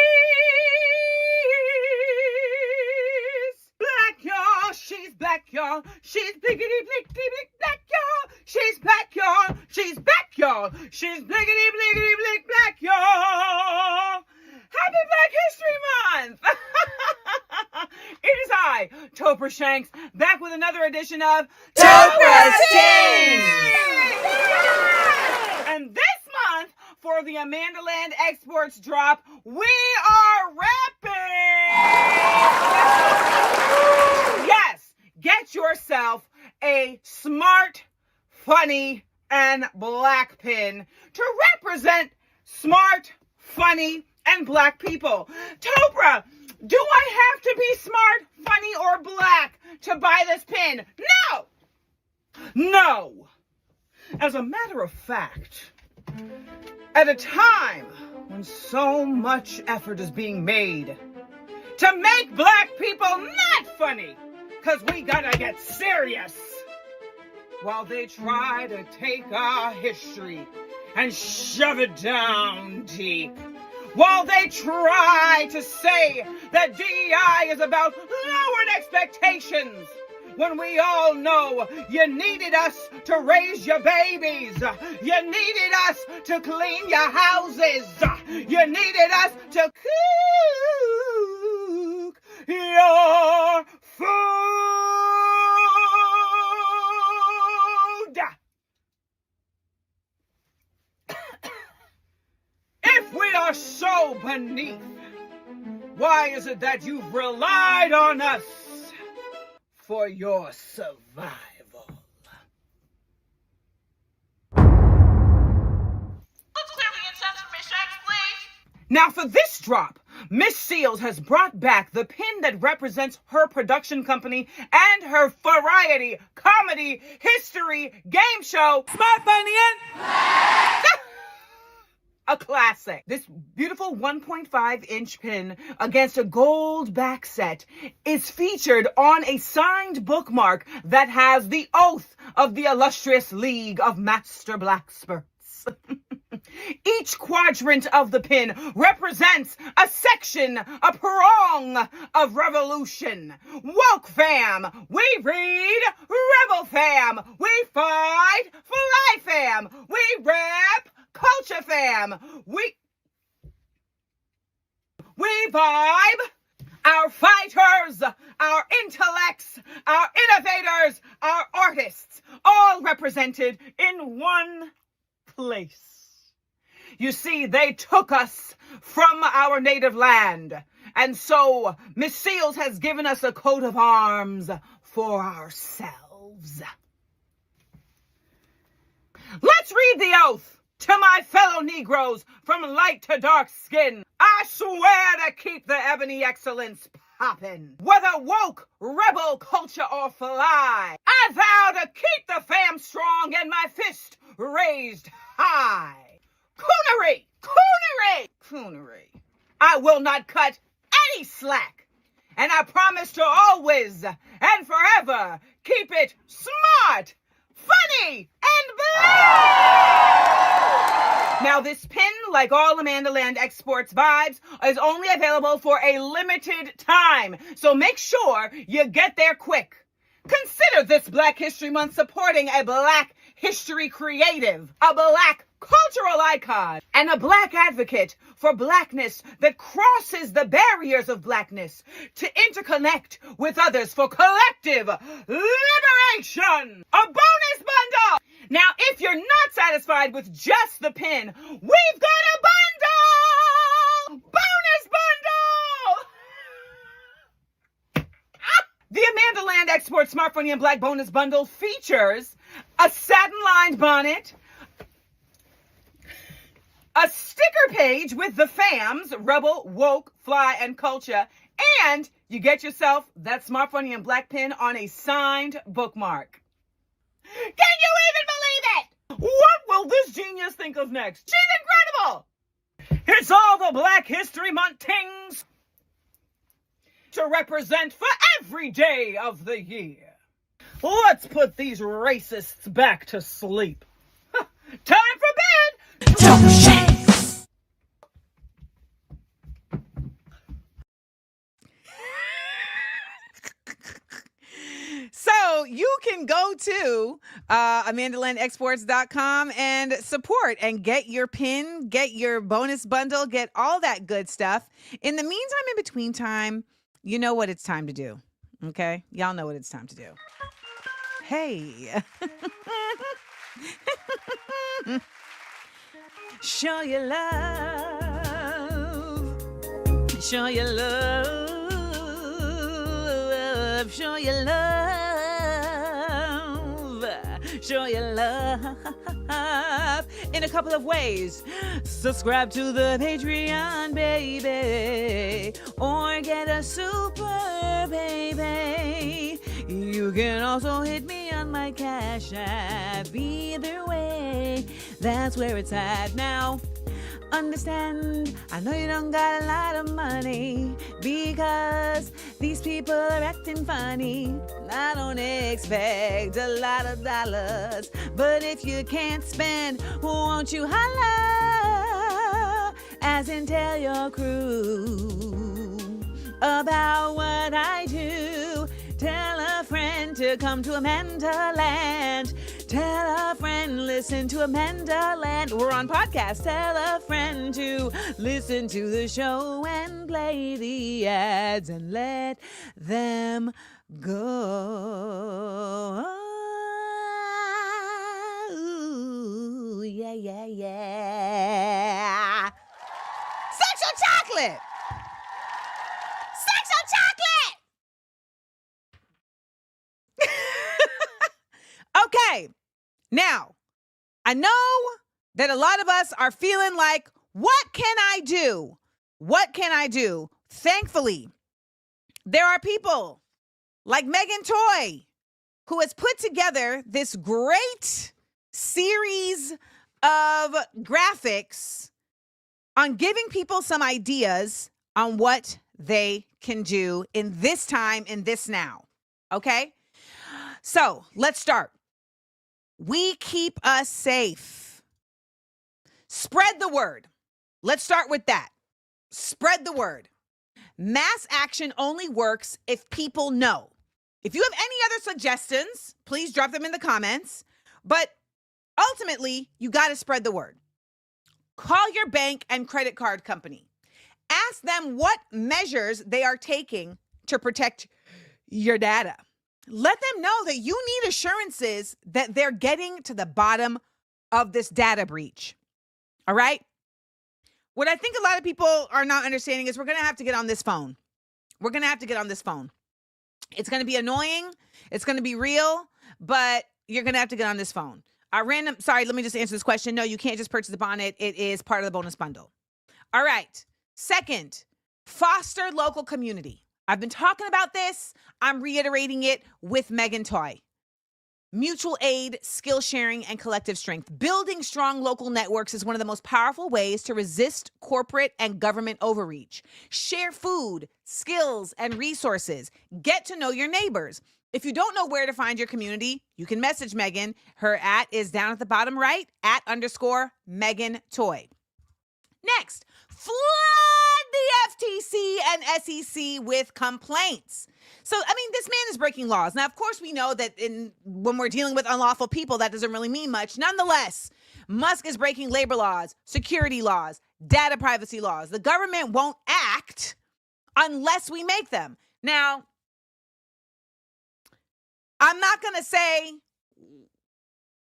black, y'all. She's black, y'all. She's bliggity bliggity blick black, y'all. She's black, y'all. She's back, y'all. She's bliggity bliggity blick black, y'all. Happy Black History Month! It is I, Topher Shanks, back with another edition of Topa's Teens! And this month, for the AmandaLand Exports drop, we are rapping! Yes, get yourself a smart, funny, and black pin to represent smart, funny, and black people. Topra, do I have to be smart, funny, or black to buy this pin? No! No! As a matter of fact, at a time when so much effort is being made to make black people not funny, because we gotta get serious, while they try to take our history and shove it down deep, while they try to say that DEI is about lowering expectations, when we all know you needed us to raise your babies, you needed us to clean your houses, you needed us to cook your food. If we are so beneath, why is it that you've relied on us for your survival? Let's clear the incense for Miss Shanks, please. Now for this drop, Miss Seals has brought back the pin that represents her production company and her variety, comedy, history, game show, Smart Funny and a classic. This beautiful 1.5-inch pin against a gold back set is featured on a signed bookmark that has the oath of the illustrious League of Master Blacksperts. Each quadrant of the pin represents a section, a prong of revolution. Woke fam, we read. Rebel fam, we fight. Fly fam, we rap. Culture fam, we vibe. Our fighters, our intellects, our innovators, our artists, all represented in one place. You see, they took us from our native land, and so Miss Seals has given us a coat of arms for ourselves. Let's read the oath. To my fellow Negroes from light to dark skin, I swear to keep the ebony excellence poppin'. Whether woke, rebel, culture, or fly, I vow to keep the fam strong and my fist raised high. Coonery, coonery, coonery. I will not cut any slack, and I promise to always and forever keep it smart, funny, and black. Now, this pin, like all AmandaLand Exports vibes, is only available for a limited time, so make sure you get there quick. Consider this Black History Month supporting a Black history creative, a Black cultural icon, and a Black advocate for Blackness that crosses the barriers of Blackness to interconnect with others for collective liberation. A bonus bundle! Now, if you're not satisfied with just the pin, we've got a bundle! Bonus bundle! The AmandaLand Export Smart Funny and Black Bonus Bundle features a satin-lined bonnet, a sticker page with the fams, Rebel, Woke, Fly, and Culture, and you get yourself that Smart, Funny, and Black pin on a signed bookmark. Can you even believe it? What will this genius think of next? She's incredible! It's all the Black History Month tings to represent for every day of the year. Let's put these racists back to sleep. Time for bed! Topa Shanks. So you can go to AmandaLandExports.com and support and get your pin, get your bonus bundle, get all that good stuff. In the meantime, in between time, you know what it's time to do. Okay? Y'all know what it's time to do. Hey. Show your love. Show your love. Show your love. Show your love in a couple of ways. Subscribe to the Patreon, baby, or get a super baby. You can also hit me on my Cash App. Either way, that's where it's at now. Understand, I know you don't got a lot of money because these people are acting funny. I don't expect a lot of dollars, but if you can't spend, won't you holla? As in, tell your crew about what I do. Tell a friend to come to AmandaLand. Tell a friend, listen to AmandaLand. We're on podcast. Tell a friend to listen to the show and play the ads and let them go. Ooh, yeah, yeah, yeah. Sexual chocolate. Sexual chocolate. Okay, now, I know that a lot of us are feeling like, what can I do? What can I do? Thankfully, there are people like Megan Toy who has put together this great series of graphics on giving people some ideas on what they can do in this time, in this now. Okay? So let's start. We keep us safe. Spread the word. Let's start with that. Spread the word. Mass action only works if people know. If you have any other suggestions, please drop them in the comments. But ultimately, you got to spread the word. Call your bank and credit card company. Ask them what measures they are taking to protect your data. Let them know that you need assurances that they're getting to the bottom of this data breach. All right? What I think a lot of people are not understanding is we're going to have to get on this phone. We're going to have to get on this phone. It's going to be annoying. It's going to be real, but you're going to have to get on this phone. Sorry, let me just answer this question. No, you can't just purchase the bonnet. It is part of the bonus bundle. All right. Second, foster local community. I've been talking about this. I'm reiterating it with Megan Toy. Mutual aid, skill sharing, and collective strength. Building strong local networks is one of the most powerful ways to resist corporate and government overreach. Share food, skills, and resources. Get to know your neighbors. If you don't know where to find your community, you can message Megan. Her @ is down at the bottom right, @_Megan Toy. Next, flood the FTC and SEC with complaints. So, this man is breaking laws. Now, of course, we know that when we're dealing with unlawful people, that doesn't really mean much. Nonetheless, Musk is breaking labor laws, security laws, data privacy laws. The government won't act unless we make them. Now, I'm not going to say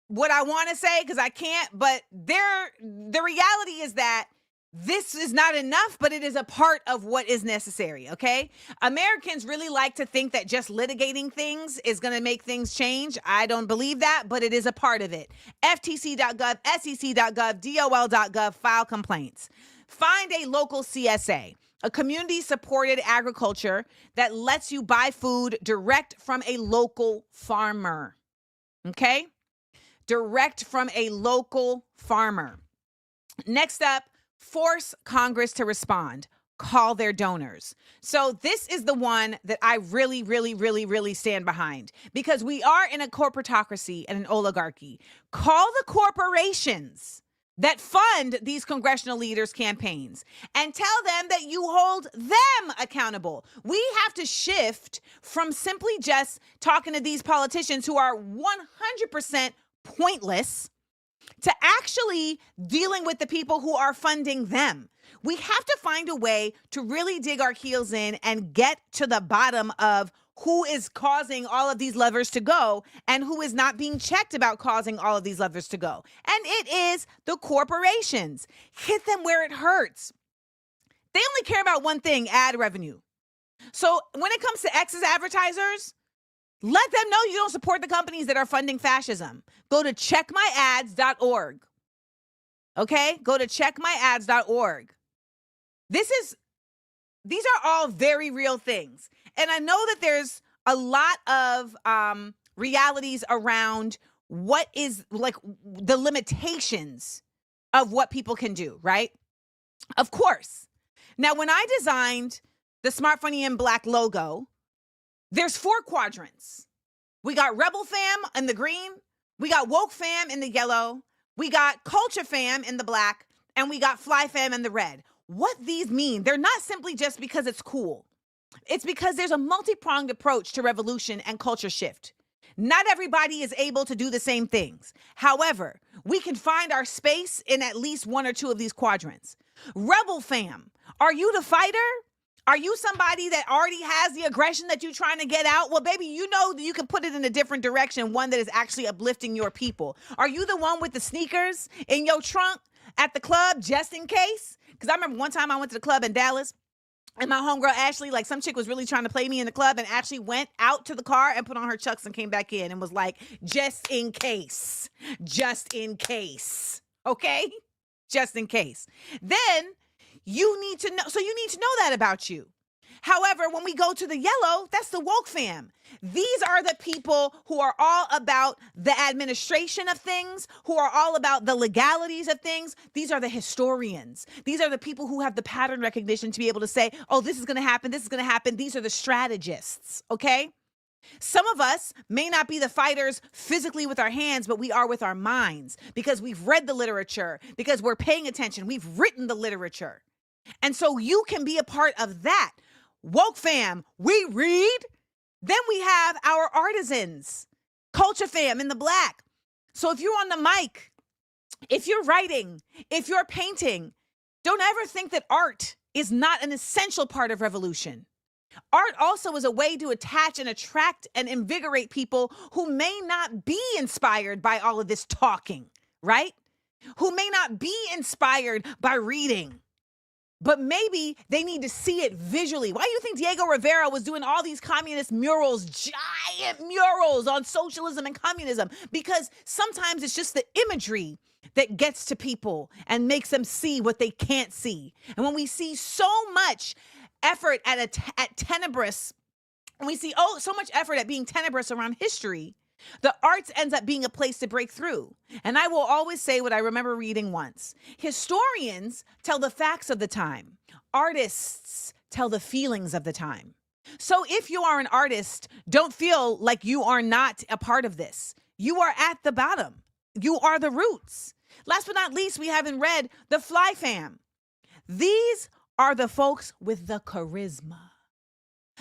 what I want to say because I can't, but the reality is that this is not enough, but it is a part of what is necessary, okay? Americans really like to think that just litigating things is going to make things change. I don't believe that, but it is a part of it. FTC.gov, SEC.gov, DOL.gov, file complaints. Find a local CSA, a community-supported agriculture that lets you buy food direct from a local farmer, okay? Direct from a local farmer. Next up, force Congress to respond. Call their donors. So this is the one that I really, really, really, really stand behind, because we are in a corporatocracy and an oligarchy. Call the corporations that fund these congressional leaders' campaigns and tell them that you hold them accountable. We have to shift from simply just talking to these politicians who are 100% pointless to actually dealing with the people who are funding them. We have to find a way to really dig our heels in and get to the bottom of who is causing all of these levers to go and who is not being checked about causing all of these levers to go. And it is the corporations. Hit them where it hurts. They only care about one thing: ad revenue. So when it comes to X's advertisers, let them know you don't support the companies that are funding fascism. Go to checkmyads.org. Okay? Go to checkmyads.org. These are all very real things. And I know that there's a lot of realities around what is like the limitations of what people can do, right? Of course. Now, when I designed the Smart Funny in Black logo, there's 4 quadrants. We got Rebel Fam in the green. We got Woke Fam in the yellow. We got Culture Fam in the black. And we got Fly Fam in the red. What these mean, they're not simply just because it's cool. It's because there's a multi-pronged approach to revolution and culture shift. Not everybody is able to do the same things. However, we can find our space in at least 1 or 2 of these quadrants. Rebel Fam, are you the fighter? Are you somebody that already has the aggression that you're trying to get out? Well, baby, you know that you can put it in a different direction, one that is actually uplifting your people. Are you the one with the sneakers in your trunk at the club just in case? Because I remember one time I went to the club in Dallas, and my homegirl Ashley, like some chick was really trying to play me in the club and actually went out to the car and put on her chucks and came back in and was like, just in case, okay? Just in case. Then you need to know that about you. However, when we go to the yellow, that's the woke fam. These are the people who are all about the administration of things, who are all about the legalities of things. These are the historians. These are the people who have the pattern recognition to be able to say, oh, this is going to happen. This is going to happen. These are the strategists. Okay. Some of us may not be the fighters physically with our hands, but we are with our minds because we've read the literature, because we're paying attention. We've written the literature. And so you can be a part of that. Woke fam, we read. Then we have our artisans, culture fam in the black. So if you're on the mic, if you're writing, if you're painting, don't ever think that art is not an essential part of revolution. Art also is a way to attach and attract and invigorate people who may not be inspired by all of this talking, right? Who may not be inspired by reading. But maybe they need to see it visually. Why do you think Diego Rivera was doing all these communist murals, giant murals on socialism and communism? Because sometimes it's just the imagery that gets to people and makes them see what they can't see. And when we see so much effort at tenebrous, when we see so much effort at being tenebrous around history, the arts ends up being a place to break through. And I will always say what I remember reading once. Historians tell the facts of the time. Artists tell the feelings of the time. So if you are an artist, don't feel like you are not a part of this. You are at the bottom. You are the roots. Last but not least, we haven't read the Fly Fam. These are the folks with the charisma.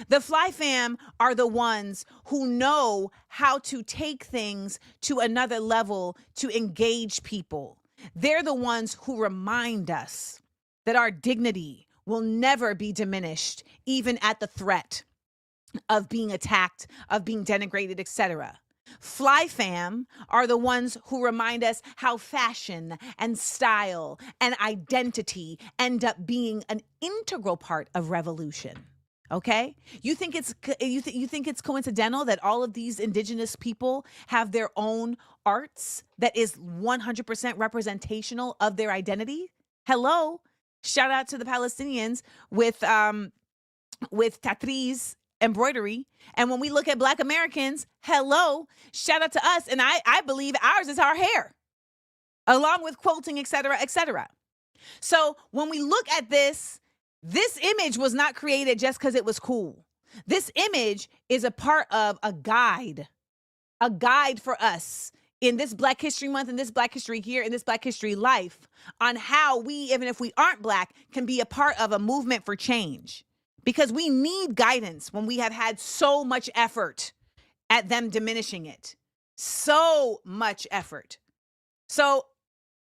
The Fly Fam are the ones who know how to take things to another level to engage people. They're the ones who remind us that our dignity will never be diminished, even at the threat of being attacked, of being denigrated, etc. Fly fam are the ones who remind us how fashion and style and identity end up being an integral part of revolution. Okay? You think it's coincidental that all of these indigenous people have their own arts that is 100% representational of their identity? Hello. Shout out to the Palestinians with tatriz embroidery. And when we look at Black Americans, hello, shout out to us. And I believe ours is our hair, along with quilting, et cetera, et cetera. So when we look at this image was not created just because it was cool. This image is a part of a guide for us in this Black History Month, in this Black History Year, in this Black History life, on how we, even if we aren't Black, can be a part of a movement for change. Because we need guidance when we have had so much effort at them diminishing it. So much effort. So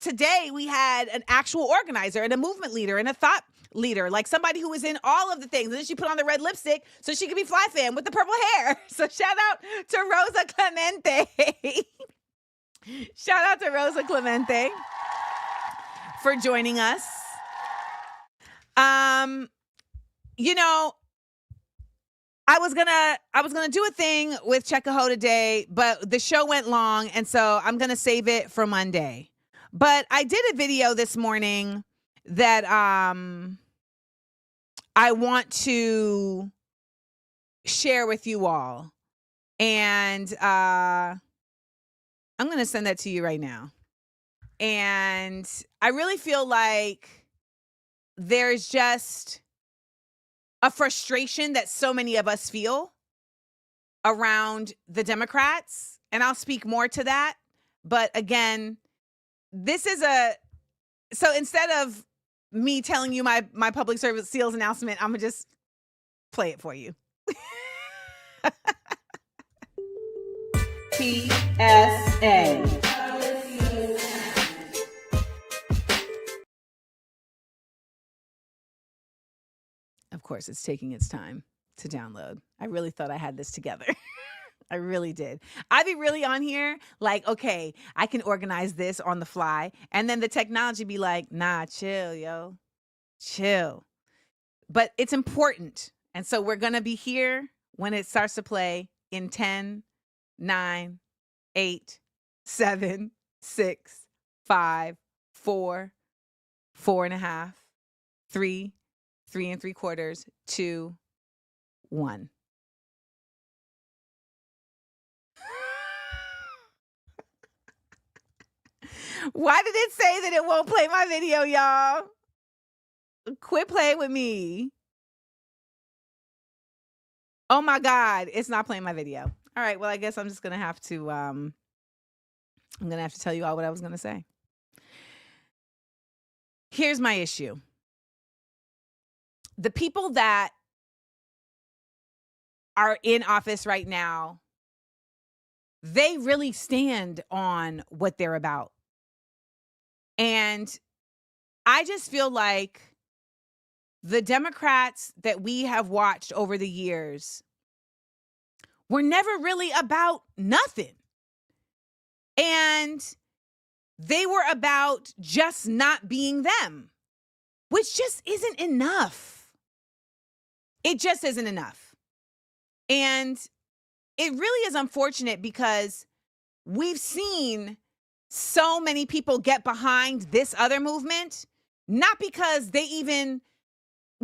today we had an actual organizer and a movement leader and a thought leader, like somebody who was in all of the things. And then she put on the red lipstick so she could be Fly Fam with the purple hair. So shout out to Rosa Clemente. Shout out to Rosa Clemente for joining us. You know, I was gonna do a thing with Chekaho today, but the show went long, and so I'm gonna save it for Monday. But I did a video this morning that I want to share with you all, and I'm gonna send that to you right now. And I really feel like there's just a frustration that so many of us feel around the Democrats. And I'll speak more to that. But again, so instead of me telling you my public service sales announcement, I'm going to just play it for you. PSA. Of course, it's taking its time to download. I really thought I had this together. I really did. I'd be really on here like, okay, I can organize this on the fly. And then the technology be like, nah, chill, yo. Chill. But it's important. And so we're going to be here when it starts to play in 10, 9, 8, 7, 6, 5, 4, 4.5, 3, 3 3/4, 2, 1. Why did it say that it won't play my video, y'all? Quit playing with me. Oh my God, it's not playing my video. All right, well, I guess I'm just gonna have to I'm gonna have to tell you all what I was gonna say. Here's my issue. The people that are in office right now, they really stand on what they're about. And I just feel like the Democrats that we have watched over the years were never really about nothing. And they were about just not being them, which just isn't enough. It just isn't enough. And it really is unfortunate because we've seen so many people get behind this other movement, not because they even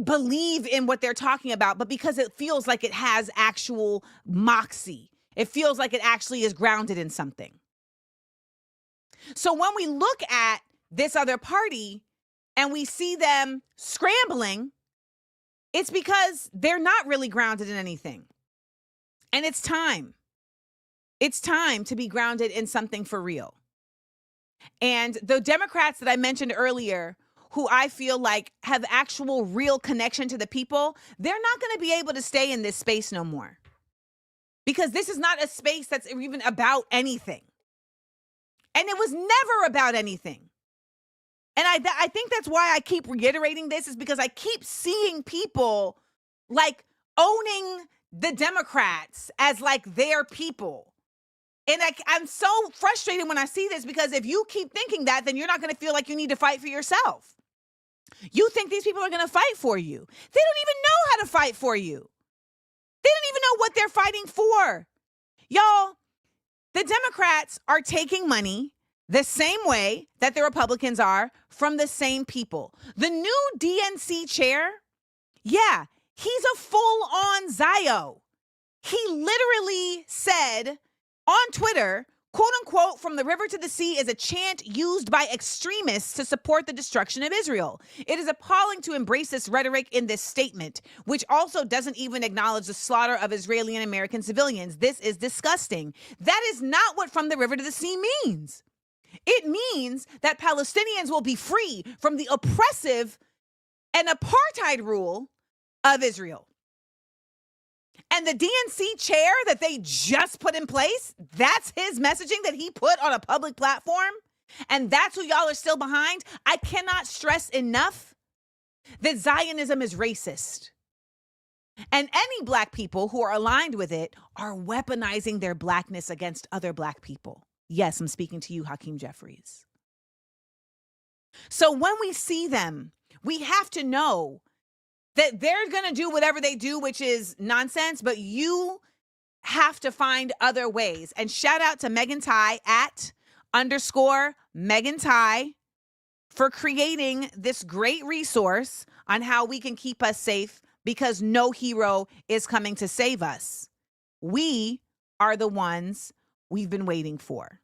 believe in what they're talking about, but because it feels like it has actual moxie. It feels like it actually is grounded in something. So when we look at this other party and we see them scrambling, it's because they're not really grounded in anything. And it's time. It's time to be grounded in something for real. And the Democrats that I mentioned earlier, who I feel like have actual real connection to the people, they're not going to be able to stay in this space no more. Because this is not a space that's even about anything. And it was never about anything. And I think that's why I keep reiterating this, is because I keep seeing people like owning the Democrats as like their people. And I'm so frustrated when I see this, because if you keep thinking that, then you're not going to feel like you need to fight for yourself. You think these people are going to fight for you. They don't even know how to fight for you. They don't even know what they're fighting for. Y'all, the Democrats are taking money the same way that the Republicans are from the same people. The new DNC chair, yeah, he's a full-on Zio. He literally said on Twitter, quote unquote, "From the river to the sea" is a chant used by extremists to support the destruction of Israel. It is appalling to embrace this rhetoric in this statement, which also doesn't even acknowledge the slaughter of Israeli and American civilians. This is disgusting. That is not what "from the river to the sea" means. It means that Palestinians will be free from the oppressive and apartheid rule of Israel. And the DNC chair that they just put in place, that's his messaging that he put on a public platform. And that's who y'all are still behind. I cannot stress enough that Zionism is racist. And any black people who are aligned with it are weaponizing their blackness against other black people. Yes, I'm speaking to you, Hakeem Jeffries. So when we see them, we have to know that they're going to do whatever they do, which is nonsense, but you have to find other ways. And shout out to Megan Ty @_Megan Ty for creating this great resource on how we can keep us safe, because no hero is coming to save us. We are the ones we've been waiting for.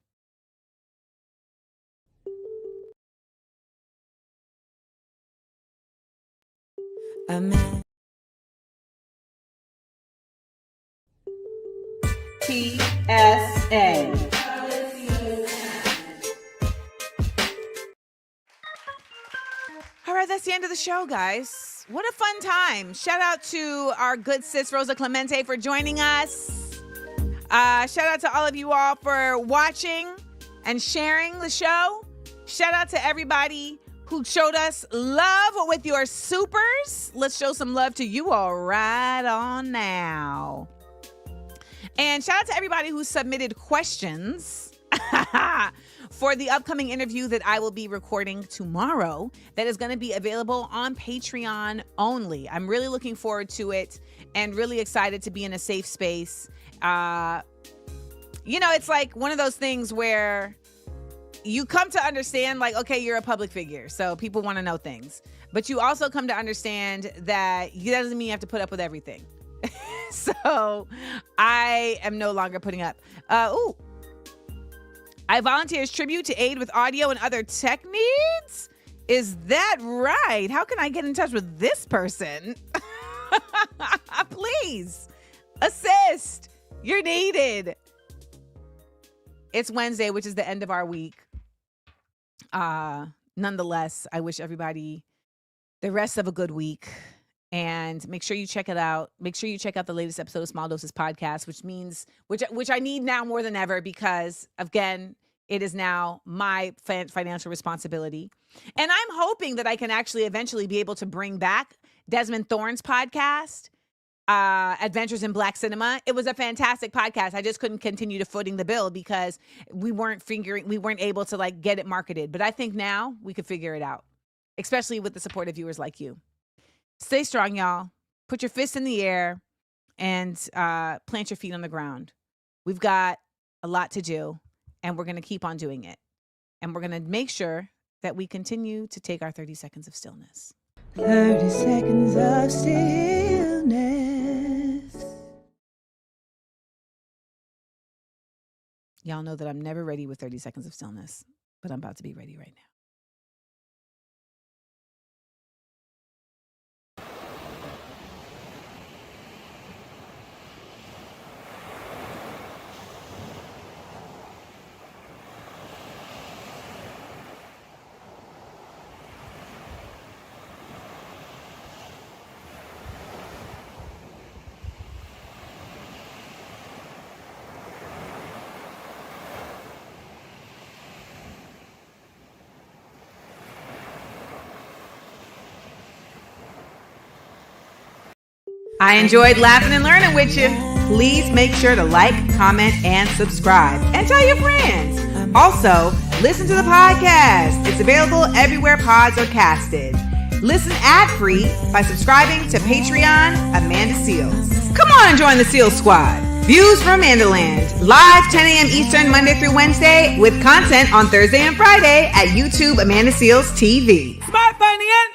Amen. PSA. All right, that's the end of the show, guys. What a fun time. Shout out to our good sis, Rosa Clemente, for joining us. Shout out to all of you all for watching and sharing the show. Shout out to everybody who showed us love with your supers. Let's show some love to you all right on now. And shout out to everybody who submitted questions for the upcoming interview that I will be recording tomorrow, that is going to be available on Patreon only. I'm really looking forward to it and really excited to be in a safe space. It's like one of those things where you come to understand, like, okay, you're a public figure, so people want to know things. But you also come to understand that it doesn't mean you have to put up with everything. So I am no longer putting up. I volunteer as tribute to aid with audio and other tech needs. Is that right? How can I get in touch with this person? Please assist. You're needed. It's Wednesday, which is the end of our week. Nonetheless, I wish everybody the rest of a good week. And make sure you check it out. Make sure you check out the latest episode of Small Doses Podcast, which I need now more than ever, because, again, it is now my financial responsibility. And I'm hoping that I can actually eventually be able to bring back Desmond Thorne's podcast, Adventures in Black Cinema. It was a fantastic podcast. I just couldn't continue to footing the bill because we weren't able to get it marketed. But I think now we could figure it out, especially with the support of viewers like you. Stay strong, y'all. Put your fists in the air and plant your feet on the ground. We've got a lot to do, and we're going to keep on doing it. And we're going to make sure that we continue to take our 30 seconds of stillness. 30 seconds of stillness. Y'all know that I'm never ready with 30 seconds of stillness, but I'm about to be ready right now. I enjoyed laughing and learning with you. please make sure to like, comment, and subscribe. And tell your friends. Also, listen to the podcast. It's available everywhere pods are casted. Listen ad-free by subscribing to Patreon Amanda Seals. Come on and join the Seals Squad. Views from AmandaLand, live 10 a.m. Eastern, Monday through Wednesday, with content on Thursday and Friday at YouTube Amanda Seals TV. Smart, funny, and